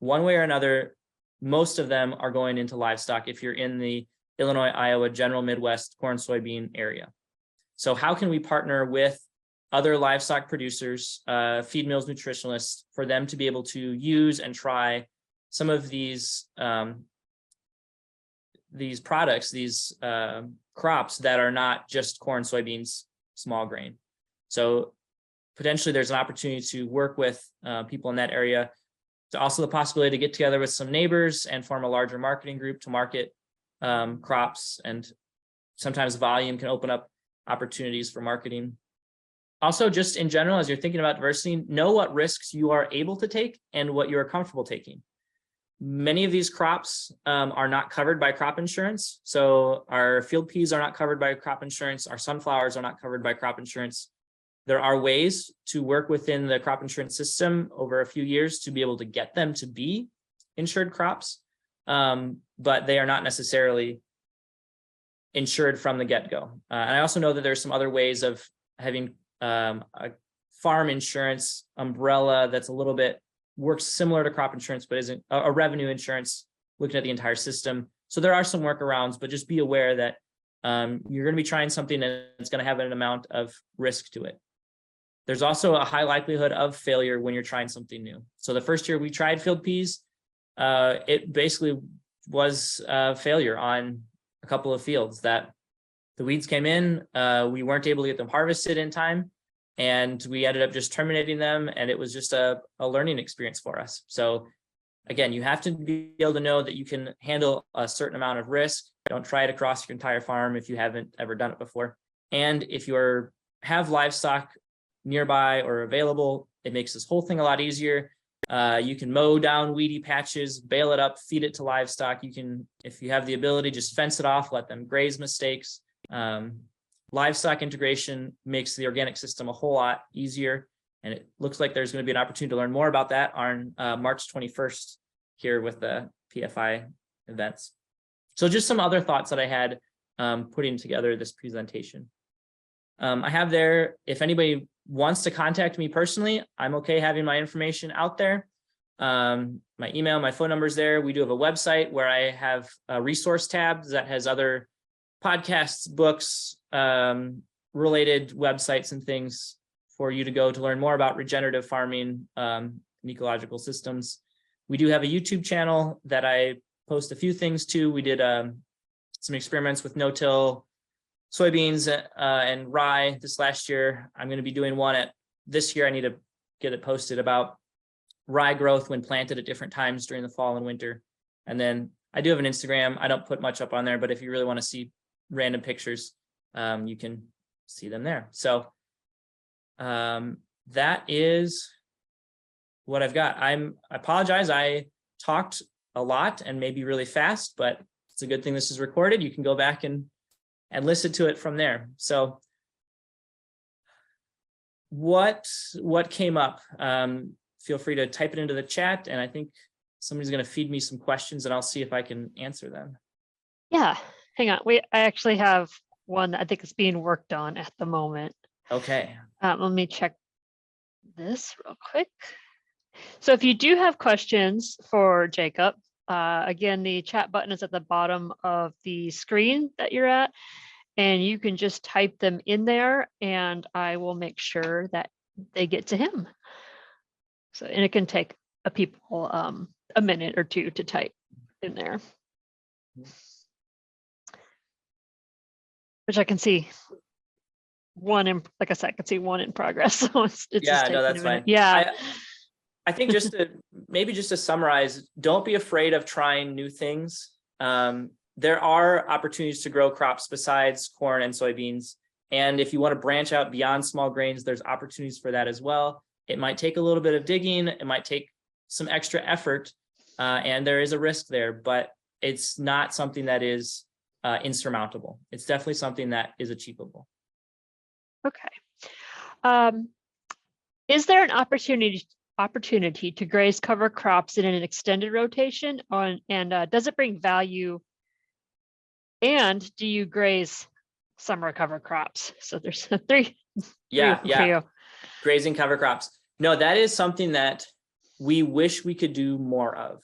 One way or another, most of them are going into livestock if you're in the Illinois, Iowa, general Midwest corn, soybean area. So how can we partner with other livestock producers, feed mills, nutritionalists, for them to be able to use and try some of these products, these crops that are not just corn, soybeans, small grain. So potentially there's an opportunity to work with people in that area. There's also the possibility to get together with some neighbors and form a larger marketing group to market crops, and sometimes volume can open up opportunities for marketing. Also, just in general, as you're thinking about diversity, know what risks you are able to take and what you are comfortable taking. Many of these crops are not covered by crop insurance. So our field peas are not covered by crop insurance. Our sunflowers are not covered by crop insurance. There are ways to work within the crop insurance system over a few years to be able to get them to be insured crops, but they are not necessarily insured from the get-go. And I also know that there's some other ways of having a farm insurance umbrella that's a little bit works similar to crop insurance, but isn't a revenue insurance looking at the entire system. So there are some workarounds, but just be aware that you're going to be trying something that's going to have an amount of risk to it. There's also a high likelihood of failure when you're trying something new. So the first year we tried field peas, it basically was a failure on a couple of fields that the weeds came in, we weren't able to get them harvested in time, and we ended up just terminating them, and it was just a learning experience for us. So again, you have to be able to know that you can handle a certain amount of risk. Don't try it across your entire farm if you haven't ever done it before. And if you have livestock nearby or available, it makes this whole thing a lot easier. You can mow down weedy patches, bale it up, feed it to livestock. You can, if you have the ability, just fence it off, let them graze mistakes. Livestock integration makes the organic system a whole lot easier. And it looks like there's going to be an opportunity to learn more about that on March 21st here with the PFI events. So just some other thoughts that I had putting together this presentation. I have there, if anybody wants to contact me personally, I'm okay having my information out there. My email, my phone number is there. We do have a website where I have a resource tab that has other podcasts, books, related websites and things for you to go to learn more about regenerative farming and ecological systems. We do have a YouTube channel that I post a few things to. We did some experiments with no-till soybeans and rye this last year. I'm going to be doing one this year. I need to get it posted about rye growth when planted at different times during the fall and winter. And then I do have an Instagram. I don't put much up on there, but if you really want to see random pictures, you can see them there. So that is what I've got. I apologize. I talked a lot and maybe really fast, but it's a good thing this is recorded. You can go back and listen to it from there. So what came up? Feel free to type it into the chat, and I think somebody's going to feed me some questions and I'll see if I can answer them. Yeah, hang on. I actually have one that I think is being worked on at the moment. Okay. Let me check this real quick. So if you do have questions for Jacob, again, the chat button is at the bottom of the screen that you're at, and you can just type them in there and I will make sure that they get to him. So, and it can take people a minute or two to type in there, which I can see one in, like I said, I can see one in progress. So it's yeah, no, that's fine. Yeah. I think just to summarize, don't be afraid of trying new things. There are opportunities to grow crops besides corn and soybeans. And if you want to branch out beyond small grains, there's opportunities for that as well. It might take a little bit of digging. It might take some extra effort, and there is a risk there, but it's not something that is insurmountable. It's definitely something that is achievable. Okay. Is there an opportunity to graze cover crops in an extended rotation and does it bring value? And do you graze summer cover crops? So there's three. Yeah. Grazing cover crops. No, that is something that we wish we could do more of.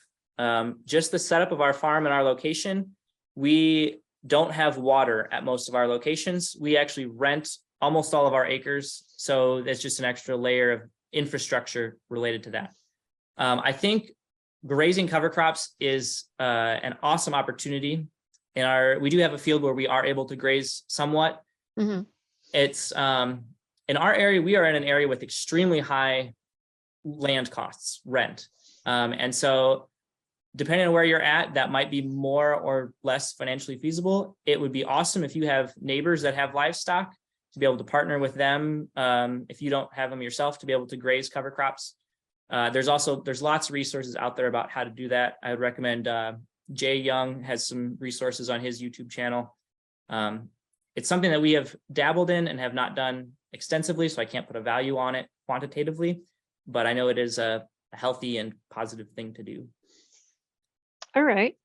Just the setup of our farm and our location, we don't have water at most of our locations. We actually rent almost all of our acres. So there's just an extra layer of infrastructure related to that. I think grazing cover crops is an awesome opportunity. We do have a field where we are able to graze somewhat. Mm-hmm. It's in our area, we are in an area with extremely high land costs, rent. And so depending on where you're at, that might be more or less financially feasible. It would be awesome if you have neighbors that have livestock to be able to partner with them. If you don't have them yourself, to be able to graze cover crops. There's lots of resources out there about how to do that. I would recommend Jay Young has some resources on his YouTube channel. It's something that we have dabbled in and have not done extensively, so I can't put a value on it quantitatively, but I know it is a healthy and positive thing to do. All right.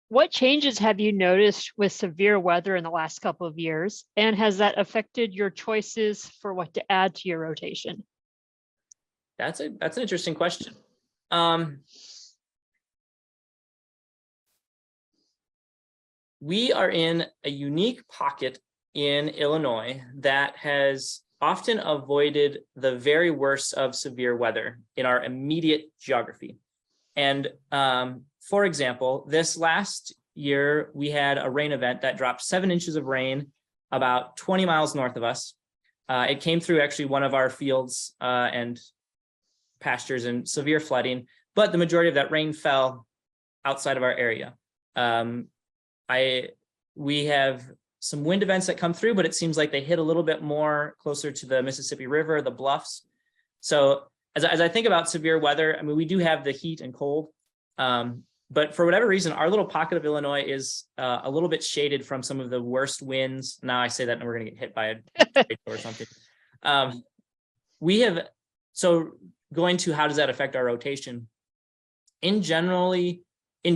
What changes have you noticed with severe weather in the last couple of years? And has that affected your choices for what to add to your rotation? That's an interesting question. We are in a unique pocket in Illinois that has often avoided the very worst of severe weather in our immediate geography. And for example, this last year, we had a rain event that dropped 7 inches of rain about 20 miles north of us. It came through actually one of our fields and pastures and severe flooding, but the majority of that rain fell outside of our area. We have some wind events that come through, but it seems like they hit a little bit more closer to the Mississippi River, the bluffs. So as I think about severe weather, I mean, we do have the heat and cold, but for whatever reason, our little pocket of Illinois is a little bit shaded from some of the worst winds. Now I say that and we're going to get hit by a tornado or something. So going to how does that affect our rotation? in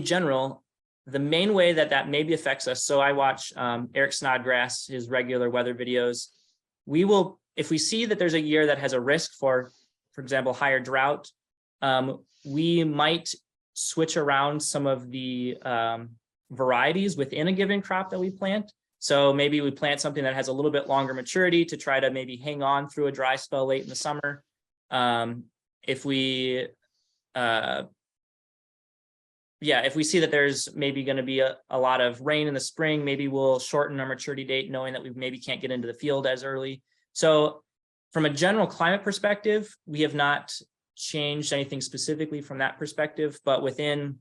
general, the main way that maybe affects us. So I watch Eric Snodgrass, his regular weather videos. We will, if we see that there's a year that has a risk for example, higher drought, we might switch around some of the varieties within a given crop that we plant. So maybe we plant something that has a little bit longer maturity to try to maybe hang on through a dry spell late in the summer. If we see that there's maybe going to be a lot of rain in the spring, maybe we'll shorten our maturity date, knowing that we maybe can't get into the field as early. So from a general climate perspective, we have not changed anything specifically from that perspective, but within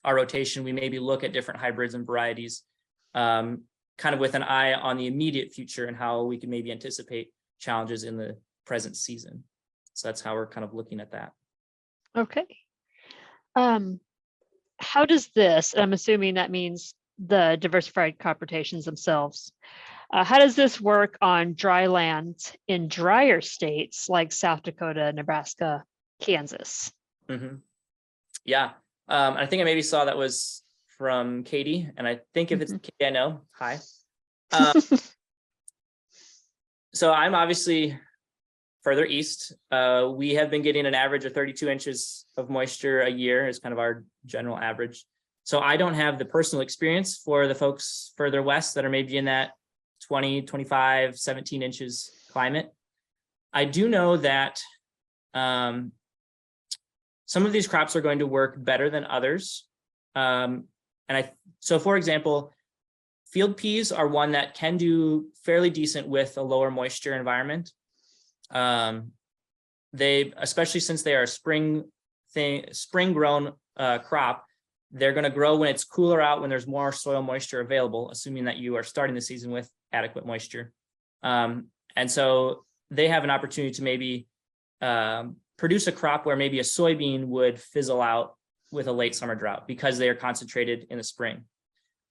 our rotation, we maybe look at different hybrids and varieties, kind of with an eye on the immediate future and how we can maybe anticipate challenges in the present season. So that's how we're kind of looking at that. Okay. How does this, I'm assuming that means the diversified crop rotations themselves, how does this work on dry land in drier states like South Dakota, Nebraska, Kansas? Mm-hmm. Yeah, I think I maybe saw that was from Katie, and I think if it's Katie, I know. Hi. So I'm obviously further east. We have been getting an average of 32 inches of moisture a year is kind of our general average. So I don't have the personal experience for the folks further west that are maybe in that 20, 25, 17 inches climate. I do know that some of these crops are going to work better than others. So for example, field peas are one that can do fairly decent with a lower moisture environment. They, especially since they are a spring grown crop, they're going to grow when it's cooler out, when there's more soil moisture available, assuming that you are starting the season with adequate moisture. And so they have an opportunity to maybe produce a crop where maybe a soybean would fizzle out with a late summer drought because they are concentrated in the spring.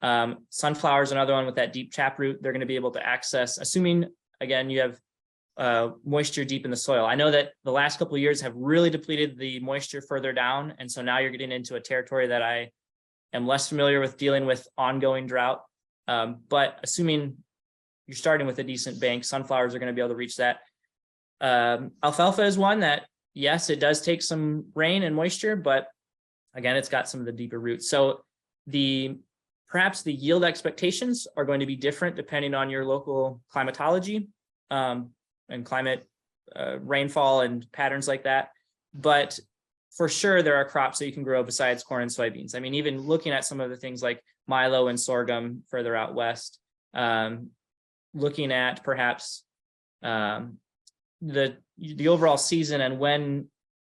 Sunflowers, another one with that deep taproot, they're going to be able to access, assuming, again, you have moisture deep in the soil. I know that the last couple of years have really depleted the moisture further down. And so now you're getting into a territory that I am less familiar with dealing with ongoing drought. But assuming you're starting with a decent bank, sunflowers are going to be able to reach that. Alfalfa is one that, yes, it does take some rain and moisture, but again, it's got some of the deeper roots. So perhaps the yield expectations are going to be different depending on your local climatology and climate, rainfall and patterns like that. But for sure, there are crops that you can grow besides corn and soybeans. I mean, even looking at some of the things like milo and sorghum further out west, looking at perhaps the overall season and when,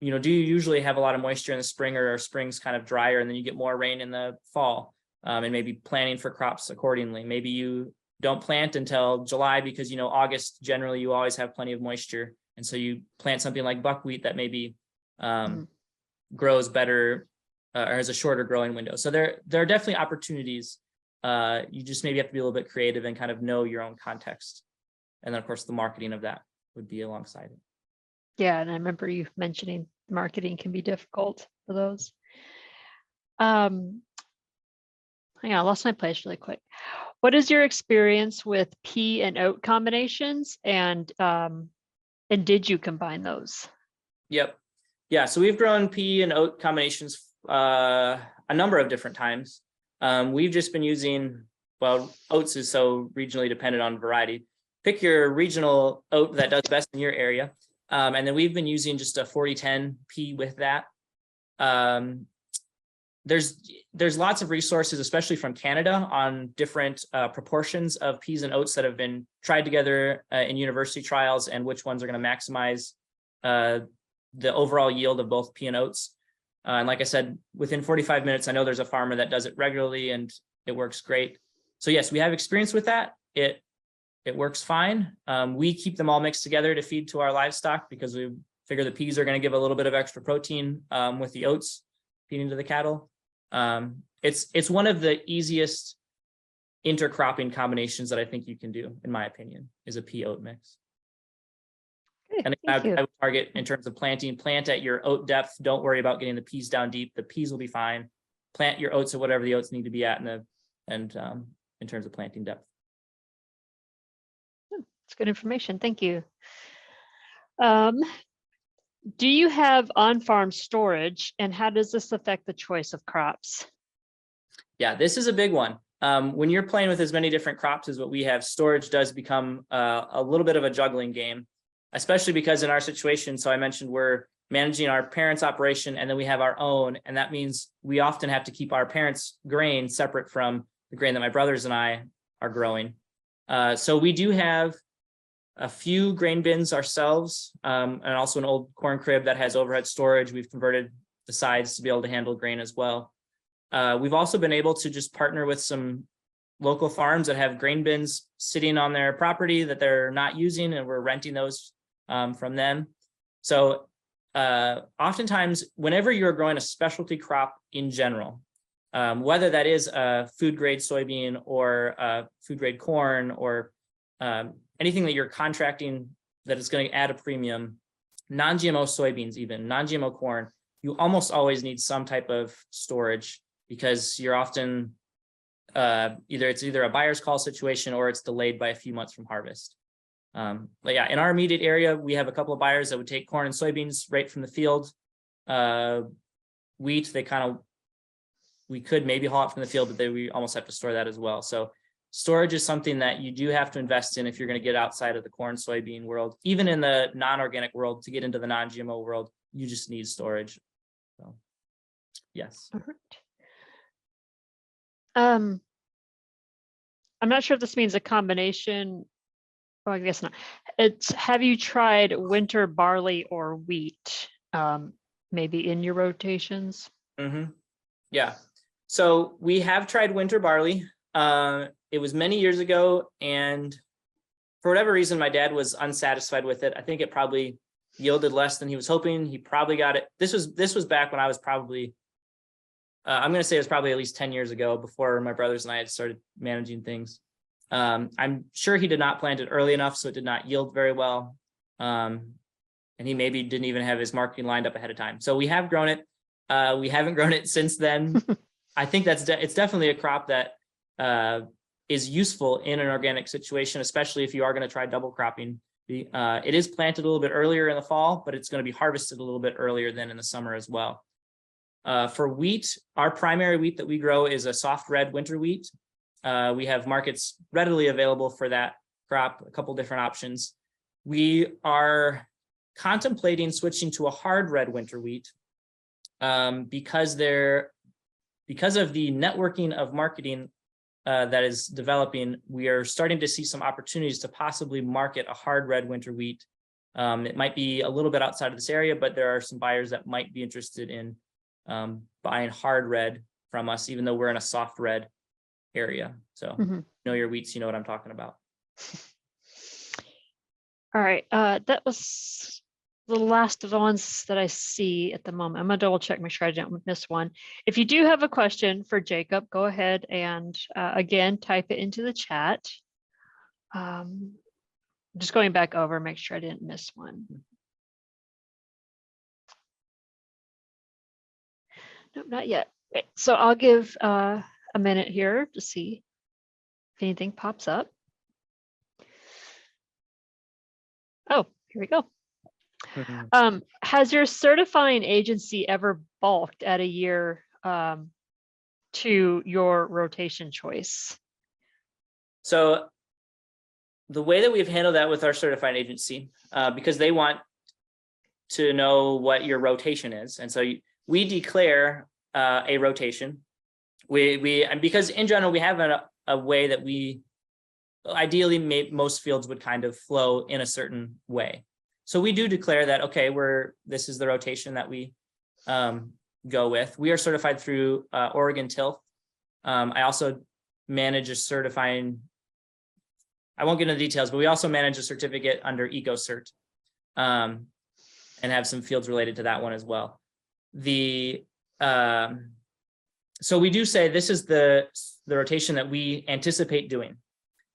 do you usually have a lot of moisture in the spring, or are springs kind of drier and then you get more rain in the fall, and maybe planning for crops accordingly. Maybe you don't plant until July because, August, generally you always have plenty of moisture. And so you plant something like buckwheat that maybe grows better or has a shorter growing window. So there are definitely opportunities. You just maybe have to be a little bit creative and kind of know your own context. And then of course the marketing of that would be alongside it. Yeah, and I remember you mentioning marketing can be difficult for those. Hang on, I lost my place really quick. What is your experience with pea and oat combinations, and did you combine those? Yep. Yeah, so we've grown pea and oat combinations a number of different times. We've just been using, oats is so regionally dependent on variety. Pick your regional oat that does best in your area. And then we've been using just a 40-10 pea with that. There's lots of resources, especially from Canada, on different proportions of peas and oats that have been tried together in university trials, and which ones are going to maximize the overall yield of both pea and oats. And like I said, within 45 minutes, I know there's a farmer that does it regularly and it works great. So yes, we have experience with that. It works fine. We keep them all mixed together to feed to our livestock because we figure the peas are going to give a little bit of extra protein with the oats feeding to the cattle. It's one of the easiest intercropping combinations that I think you can do, in my opinion, is a pea oat mix. And I would target in terms of planting, plant at your oat depth. Don't worry about getting the peas down deep. The peas will be fine. Plant your oats at whatever the oats need to be at in terms of planting depth. That's good information. Thank you. Do you have on-farm storage, and how does this affect the choice of crops? Yeah, this is a big one. When you're playing with as many different crops as what we have, storage does become a little bit of a juggling game, especially because in our situation, so I mentioned we're managing our parents' operation and then we have our own, and that means we often have to keep our parents' grain separate from the grain that my brothers and I are growing. So we do have a few grain bins ourselves, and also an old corn crib that has overhead storage. We've converted the sides to be able to handle grain as well. We've also been able to just partner with some local farms that have grain bins sitting on their property that they're not using, and we're renting those from them. So oftentimes, whenever you're growing a specialty crop in general, whether that is a food grade soybean or food grade corn or anything that you're contracting that is going to add a premium, non-GMO soybeans, even non-GMO corn, you almost always need some type of storage, because you're often either a buyer's call situation or it's delayed by a few months from harvest. But yeah, in our immediate area, we have a couple of buyers that would take corn and soybeans right from the field. Wheat, we could maybe haul it from the field, but we almost have to store that as well. So storage is something that you do have to invest in if you're going to get outside of the corn soybean world. Even in the non-organic world, to get into the non-GMO world, you just need storage. So yes. All right. I'm not sure if this means a combination. Well, I guess not. Have you tried winter barley or wheat, maybe in your rotations? Mm-hmm. Yeah. So we have tried winter barley. It was many years ago, and for whatever reason, my dad was unsatisfied with it. I think it probably yielded less than he was hoping. He probably got it. This was back when I was probably, I'm going to say it was probably at least 10 years ago, before my brothers and I had started managing things. I'm sure he did not plant it early enough, so it did not yield very well. And he maybe didn't even have his marketing lined up ahead of time. So we have grown it. We haven't grown it since then. I think it's definitely a crop that is useful in an organic situation, especially if you are going to try double cropping. It is planted a little bit earlier in the fall, but it's going to be harvested a little bit earlier than in the summer as well. For wheat, our primary wheat that we grow is a soft red winter wheat. We have markets readily available for that crop, a couple different options. We are contemplating switching to a hard red winter wheat because of the networking of marketing that is developing. We are starting to see some opportunities to possibly market a hard red winter wheat. It might be a little bit outside of this area, but there are some buyers that might be interested in buying hard red from us, even though we're in a soft red area. So know your wheats, you know what I'm talking about. All right, that was the last of the ones that I see at the moment. I'm gonna double check, make sure I didn't miss one. If you do have a question for Jacob, go ahead and again, type it into the chat. Just going back over, make sure I didn't miss one. Nope, not yet. Okay, so I'll give a minute here to see if anything pops up. Oh, here we go. Has your certifying agency ever balked at a year to your rotation choice? So the way that we've handled that with our certifying agency, because they want to know what your rotation is, and so we declare a rotation. And because in general we have a way that we ideally most fields would kind of flow in a certain way. So we do declare that, okay, this is the rotation that we go with. We are certified through Oregon Tilth. I also manage a certifying, I won't get into the details, but we also manage a certificate under EcoCert and have some fields related to that one as well. So we do say this is the rotation that we anticipate doing.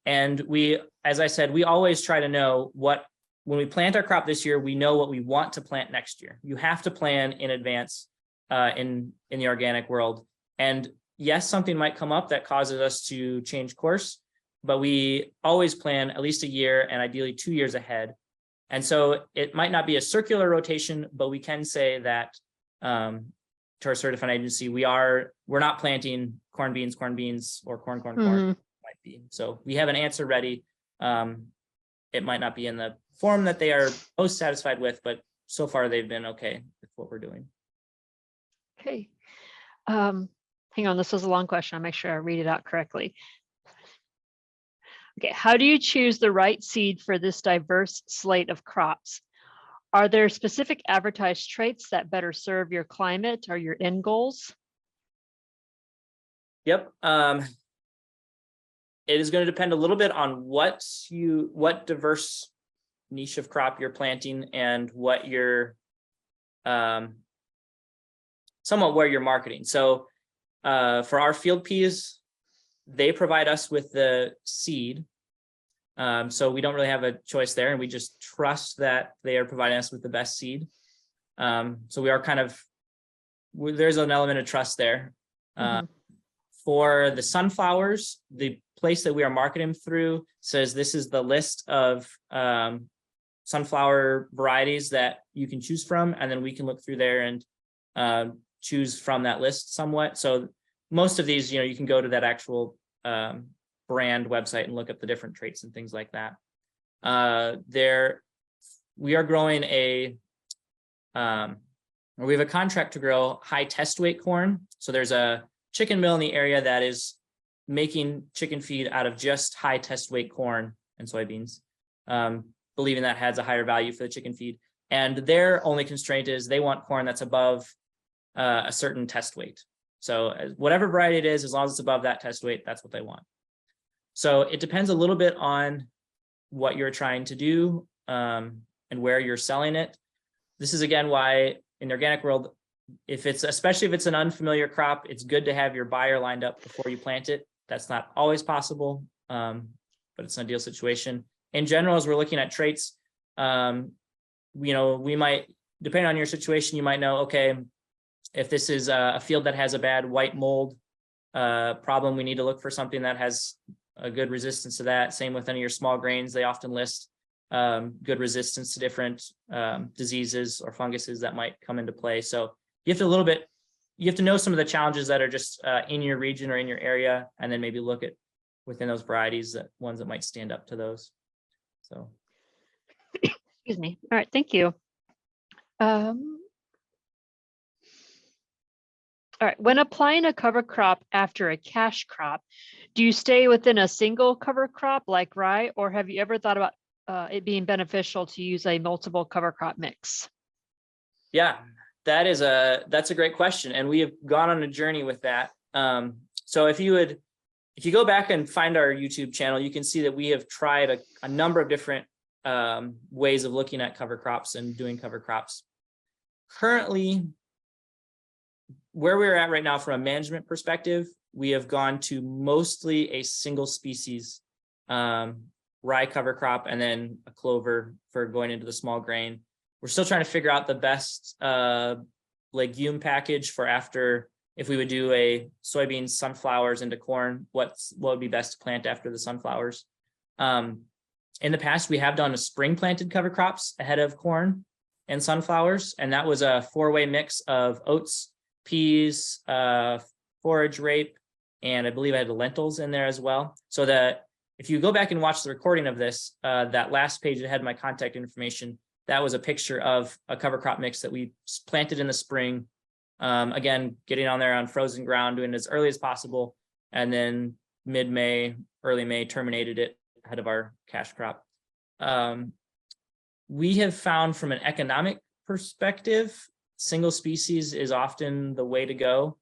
And we, as I said, we always try to know what when we plant our crop this year, we know what we want to plant next year. You have to plan in advance in the organic world. And yes, something might come up that causes us to change course, but we always plan at least a year and ideally 2 years ahead. And so it might not be a circular rotation, but we can say that to our certifying agency, we're not planting corn, beans, or corn, might be. So we have an answer ready. It might not be in the form that they are most satisfied with, but so far they've been okay with what we're doing. Okay. Hang on, this was a long question. I'll make sure I read it out correctly. Okay, how do you choose the right seed for this diverse slate of crops? Are there specific advertised traits that better serve your climate or your end goals? Yep. It is going to depend a little bit on what diverse niche of crop you're planting and what you're somewhat where you're marketing. So for our field peas, they provide us with the seed. So we don't really have a choice there, and we just trust that they are providing us with the best seed. So we are there's an element of trust there. For the sunflowers, the place that we are marketing through says this is the list of sunflower varieties that you can choose from, and then we can look through there and choose from that list somewhat. So most of these, you can go to that actual brand website and look up the different traits and things like that. We are growing we have a contract to grow high test weight corn. So there's a chicken mill in the area that is making chicken feed out of just high test weight corn and soybeans, believing that has a higher value for the chicken feed. And their only constraint is they want corn that's above a certain test weight. So whatever variety it is, as long as it's above that test weight, that's what they want. So it depends a little bit on what you're trying to do and where you're selling it. This is again why in the organic world, especially if it's an unfamiliar crop, it's good to have your buyer lined up before you plant it. That's not always possible, but it's an ideal situation. In general, as we're looking at traits, we might, depending on your situation, you might know, okay, if this is a field that has a bad white mold problem, we need to look for something that has a good resistance to that. Same with any of your small grains. They often list good resistance to different diseases or funguses that might come into play. So you have to know some of the challenges that are just in your region or in your area, and then maybe look at within those varieties, ones that might stand up to those. So, excuse me. All right, thank you. All right, when applying a cover crop after a cash crop, do you stay within a single cover crop like rye, or have you ever thought about it being beneficial to use a multiple cover crop mix? Yeah, that's a great question. And we have gone on a journey with that. So if you go back and find our YouTube channel, you can see that we have tried a number of different ways of looking at cover crops and doing cover crops. Currently, where we're at right now from a management perspective, we have gone to mostly a single species rye cover crop and then a clover for going into the small grain. We're still trying to figure out the best legume package for after, if we would do a soybeans, sunflowers into corn, what would be best to plant after the sunflowers. In the past, we have done a spring planted cover crops ahead of corn and sunflowers, and that was a 4-way mix of oats, peas, forage rape, and I believe I had the lentils in there as well. So that if you go back and watch the recording of this, that last page that had my contact information, that was a picture of a cover crop mix that we planted in the spring. Again, getting on there on frozen ground, doing it as early as possible, and then mid-May, early May, terminated it ahead of our cash crop. We have found from an economic perspective, single species is often the way to go.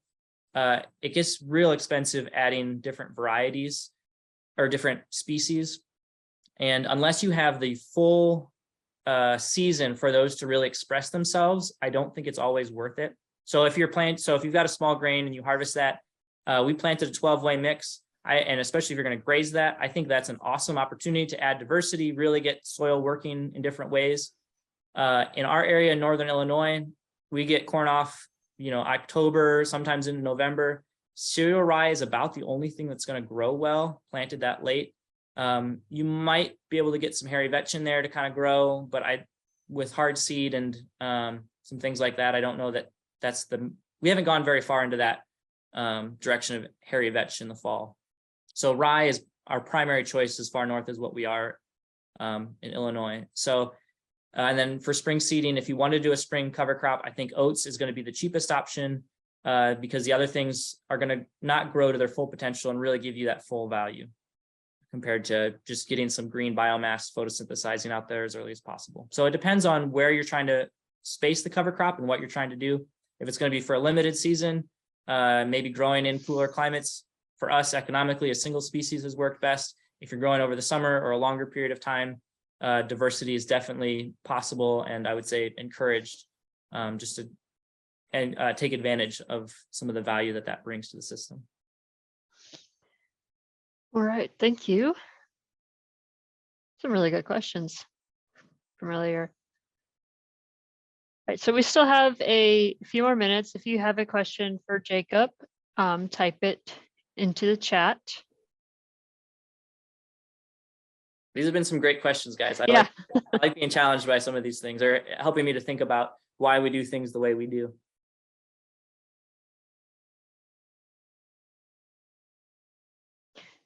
It gets real expensive adding different varieties or different species. And unless you have the full season for those to really express themselves, I don't think it's always worth it. So if you've got a small grain and you harvest that, we planted a 12-way mix. And especially if you're going to graze that, I think that's an awesome opportunity to add diversity, really get soil working in different ways. In our area in Northern Illinois, we get corn off, October, sometimes in November. Cereal rye is about the only thing that's going to grow well, planted that late. You might be able to get some hairy vetch in there to kind of grow, but with hard seed and some things like that, I don't know that we haven't gone very far into that direction of hairy vetch in the fall. So rye is our primary choice as far north as what we are in Illinois. So, and then for spring seeding, if you want to do a spring cover crop, I think oats is going to be the cheapest option because the other things are going to not grow to their full potential and really give you that full value compared to just getting some green biomass photosynthesizing out there as early as possible. So it depends on where you're trying to space the cover crop and what you're trying to do. If it's going to be for a limited season, maybe growing in cooler climates, for us economically, a single species has worked best. If you're growing over the summer or a longer period of time, diversity is definitely possible, and I would say encouraged just to take advantage of some of the value that brings to the system. All right, thank you. Some really good questions from earlier. All right, so we still have a few more minutes. If you have a question for Jacob, type it into the chat. These have been some great questions, guys. I like being challenged by some of these things. They're helping me to think about why we do things the way we do.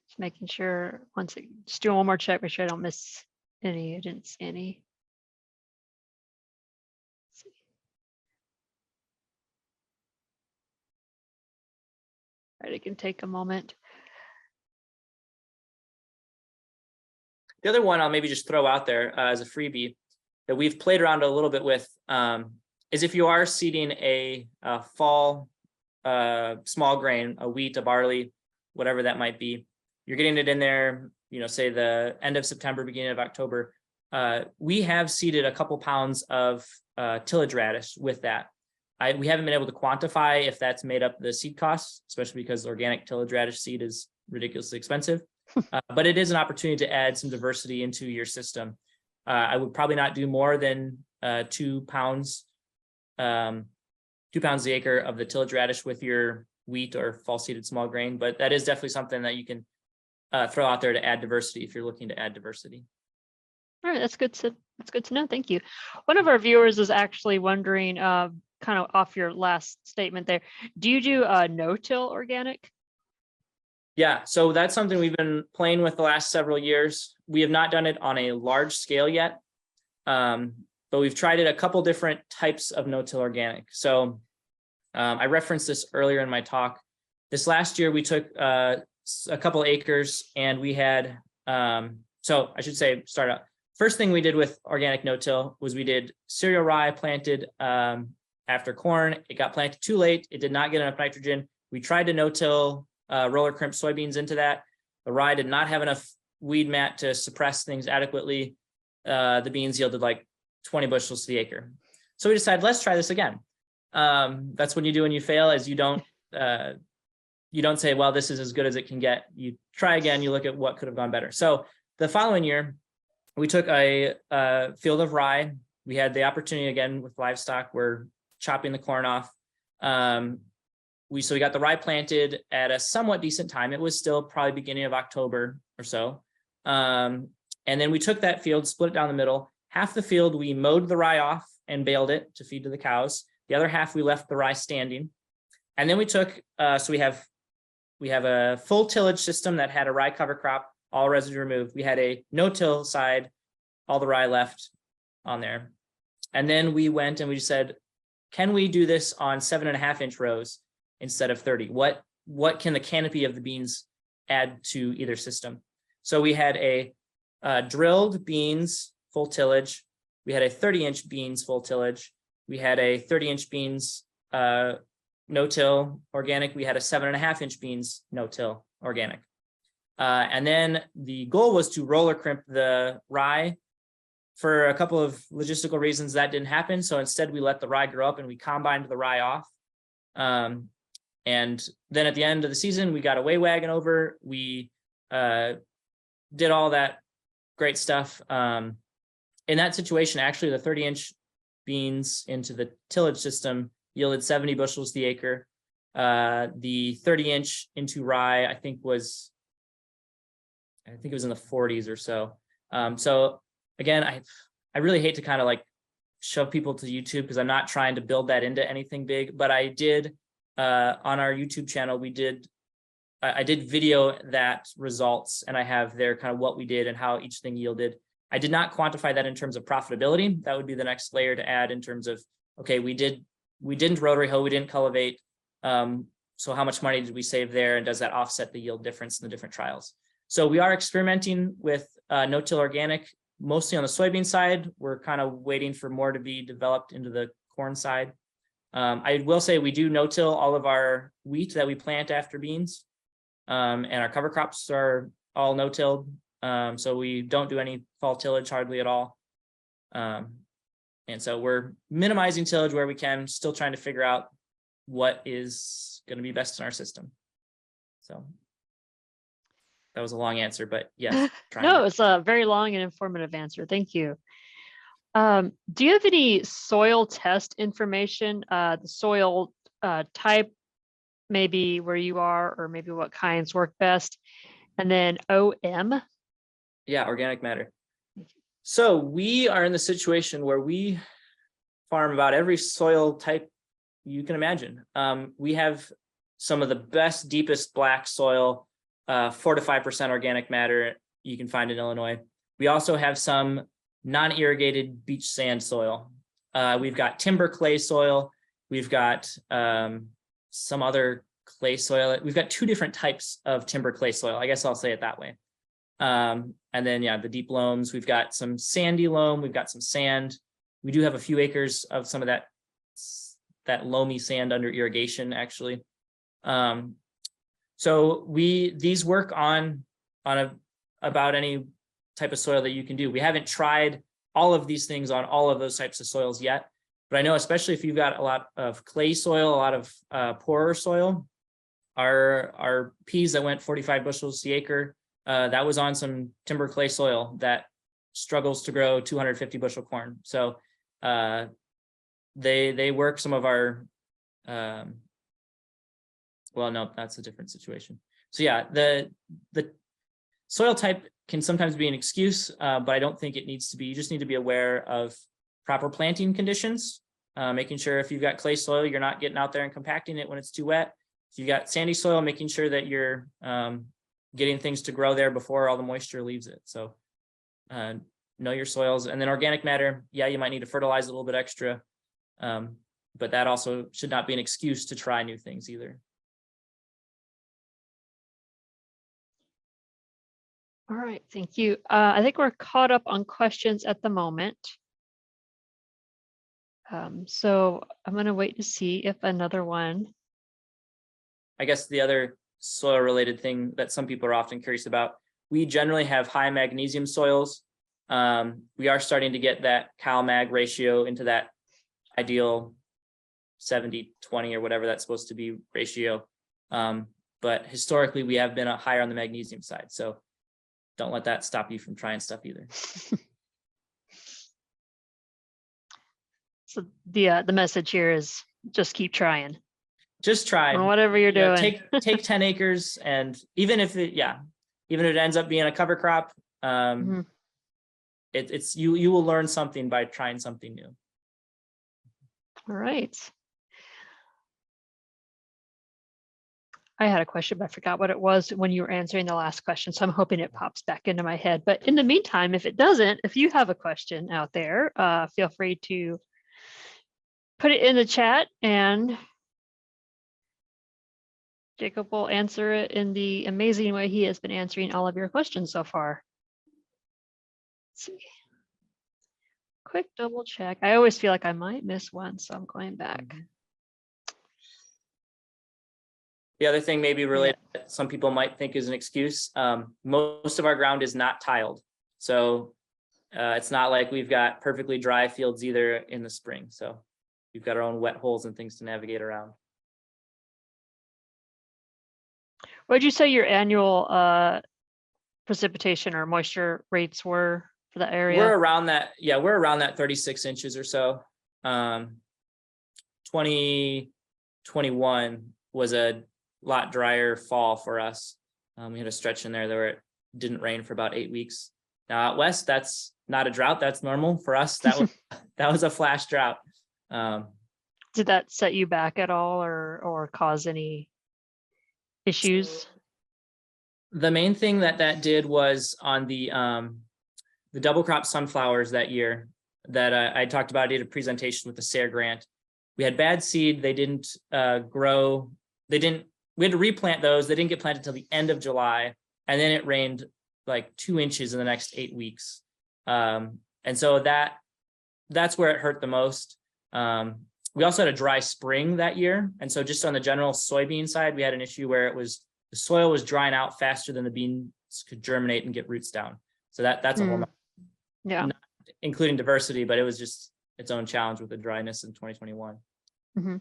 Just making sure, just doing one more check, make sure I don't miss any. I didn't see any. All right, it can take a moment. The other one I'll maybe just throw out there as a freebie that we've played around a little bit with is if you are seeding a fall small grain, a wheat, a barley, whatever that might be, you're getting it in there, say the end of September, beginning of October. We have seeded a couple pounds of tillage radish with that. We haven't been able to quantify if that's made up the seed costs, especially because organic tillage radish seed is ridiculously expensive. But it is an opportunity to add some diversity into your system. I would probably not do more than 2 pounds, 2 pounds the acre of the tillage radish with your wheat or fall seeded small grain. But that is definitely something that you can throw out there to add diversity if you're looking to add diversity. All right, that's good to know. Thank you. One of our viewers is actually wondering, kind of off your last statement there, do you do no-till organic? Yeah, so that's something we've been playing with the last several years. We have not done it on a large scale yet, but we've tried it a couple different types of no-till organic. So I referenced this earlier in my talk. This last year, we took a couple acres and we had, so I should say, start out. First thing we did with organic no-till was we did cereal rye planted after corn. It got planted too late. It did not get enough nitrogen. We tried to no-till roller crimp soybeans into that. The rye did not have enough weed mat to suppress things adequately. The beans yielded like 20 bushels to the acre. So we decided, let's try this again. That's what you do when you fail, is you don't say, well, this is as good as it can get. You try again, you look at what could have gone better. So the following year, we took a field of rye. We had the opportunity again with livestock. We're chopping the corn off. So we got the rye planted at a somewhat decent time. It was still probably beginning of October or so. And then we took that field, split it down the middle. Half the field, we mowed the rye off and baled it to feed to the cows. The other half, we left the rye standing. And then we took, so we have a full tillage system that had a rye cover crop, all residue removed. We had a no-till side, all the rye left on there. And then we went and we said, can we do this on 7.5-inch rows instead of 30? What can the canopy of the beans add to either system? So we had a drilled beans full tillage. We had a 30-inch beans full tillage. We had a 30-inch beans no-till organic. We had a 7.5-inch beans no-till organic. And then the goal was to roller crimp the rye. For a couple of logistical reasons, that didn't happen. So instead, we let the rye grow up and we combined the rye off. And then at the end of the season, we got a weigh wagon over. We did all that great stuff. In that situation, actually, the 30-inch beans into the tillage system yielded 70 bushels the acre. The 30-inch into rye, I think it was in the 40s or so. So again, I really hate to kind of like shove people to YouTube because I'm not trying to build that into anything big, but I did on our YouTube channel, I did video that results, and I have there kind of what we did and how each thing yielded. I did not quantify that in terms of profitability. That would be the next layer to add in terms of, okay, we didn't rotary hoe, we didn't cultivate. So how much money did we save there? And does that offset the yield difference in the different trials? So we are experimenting with no-till organic, mostly on the soybean side. We're kind of waiting for more to be developed into the corn side. I will say we do no-till all of our wheat that we plant after beans. And our cover crops are all no-tilled. So we don't do any fall tillage hardly at all. And so we're minimizing tillage where we can, still trying to figure out what is going to be best in our system. So that was a long answer, but yes. No, it's a very long and informative answer. Thank you. Do you have any soil test information, the soil type, maybe where you are, or maybe what kinds work best? And then OM? Yeah, organic matter. So we are in the situation where we farm about every soil type you can imagine. We have some of the best, deepest black soil, 4 to 5% organic matter you can find in Illinois. We also have some non-irrigated beach sand soil. We've got timber clay soil. We've got some other clay soil. We've got 2 different types of timber clay soil. I guess I'll say it that way. And then, yeah, the deep loams. We've got some sandy loam. We've got some sand. We do have a few acres of some of that loamy sand under irrigation, actually. So these work on about any type of soil that you can do. We haven't tried all of these things on all of those types of soils yet, but I know especially if you've got a lot of clay soil, a lot of poorer soil, our peas that went 45 bushels the acre, that was on some timber clay soil that struggles to grow 250 bushel corn. So they work some of our well, no, that's a different situation. So yeah, the soil type can sometimes be an excuse, but I don't think it needs to be. You just need to be aware of proper planting conditions, making sure if you've got clay soil, you're not getting out there and compacting it when it's too wet. If you've got sandy soil, making sure that you're getting things to grow there before all the moisture leaves it. So know your soils. And then organic matter, yeah, you might need to fertilize a little bit extra, but that also should not be an excuse to try new things either. All right, thank you. I think we're caught up on questions at the moment. So I'm going to wait to see if another one. I guess the other soil related thing that some people are often curious about, we generally have high magnesium soils. We are starting to get that cal-mag ratio into that ideal 70-20 or whatever that's supposed to be ratio. But historically, we have been higher on the magnesium side. So don't let that stop you from trying stuff either. So the message here is just keep trying. Just try. On whatever you're doing. Take 10 acres, and even if it ends up being a cover crop, it's you will learn something by trying something new. All right. I had a question, but I forgot what it was when you were answering the last question. So I'm hoping it pops back into my head. But in the meantime, if it doesn't, if you have a question out there, feel free to put it in the chat and Jacob will answer it in the amazing way he has been answering all of your questions so far. Let's see. Quick double check. I always feel like I might miss one, so I'm going back. The other thing maybe related that some people might think is an excuse, most of our ground is not tiled. So it's not like we've got perfectly dry fields either in the spring. So we've got our own wet holes and things to navigate around. What'd you say your annual precipitation or moisture rates were for the area? We're around that. Yeah, we're around that 36 inches or so. 2021 was a lot drier fall for us. We had a stretch in there where it didn't rain for about 8 weeks. Now out west, that's not a drought. That's normal for us. That was a flash drought. Did that set you back at all or cause any issues? The main thing that did was on the double crop sunflowers that year that I talked about. I did a presentation with the SARE grant. We had bad seed. They didn't grow. We had to replant those. They didn't get planted till the end of July. And then it rained like 2 inches in the next 8 weeks. And so that's where it hurt the most. We also had a dry spring that year. And so just on the general soybean side, we had an issue where the soil was drying out faster than the beans could germinate and get roots down. So that's a whole, yeah, not including diversity, but it was just its own challenge with the dryness in 2021. Mm-hmm.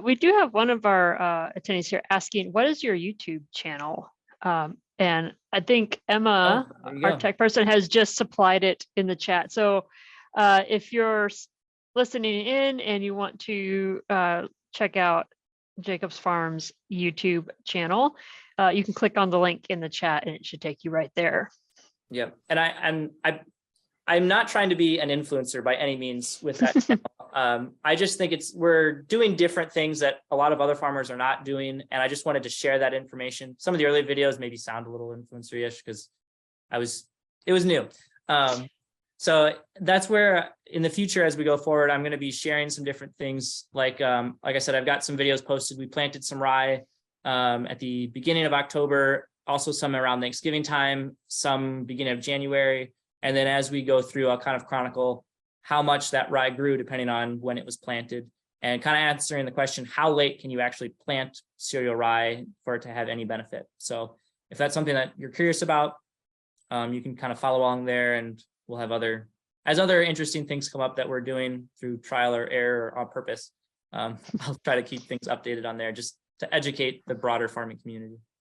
We do have one of our attendees here asking, what is your YouTube channel? And I think Emma, our tech person, has just supplied it in the chat. So if you're listening in and you want to check out Jacob's Farm's YouTube channel, you can click on the link in the chat and it should take you right there. Yeah, and I'm not trying to be an influencer by any means with that channel. I just think we're doing different things that a lot of other farmers are not doing, and I just wanted to share that information. Some of the early videos maybe sound a little influencer-ish because it was new. So that's where in the future, as we go forward, I'm going to be sharing some different things. Like I said, I've got some videos posted. We planted some rye at the beginning of October, also some around Thanksgiving time, some beginning of January. And then as we go through, I'll kind of chronicle how much that rye grew depending on when it was planted, and kind of answering the question, how late can you actually plant cereal rye for it to have any benefit? So if that's something that you're curious about, you can kind of follow along there, and we'll have other interesting things come up that we're doing through trial or error or on purpose. I'll try to keep things updated on there just to educate the broader farming community.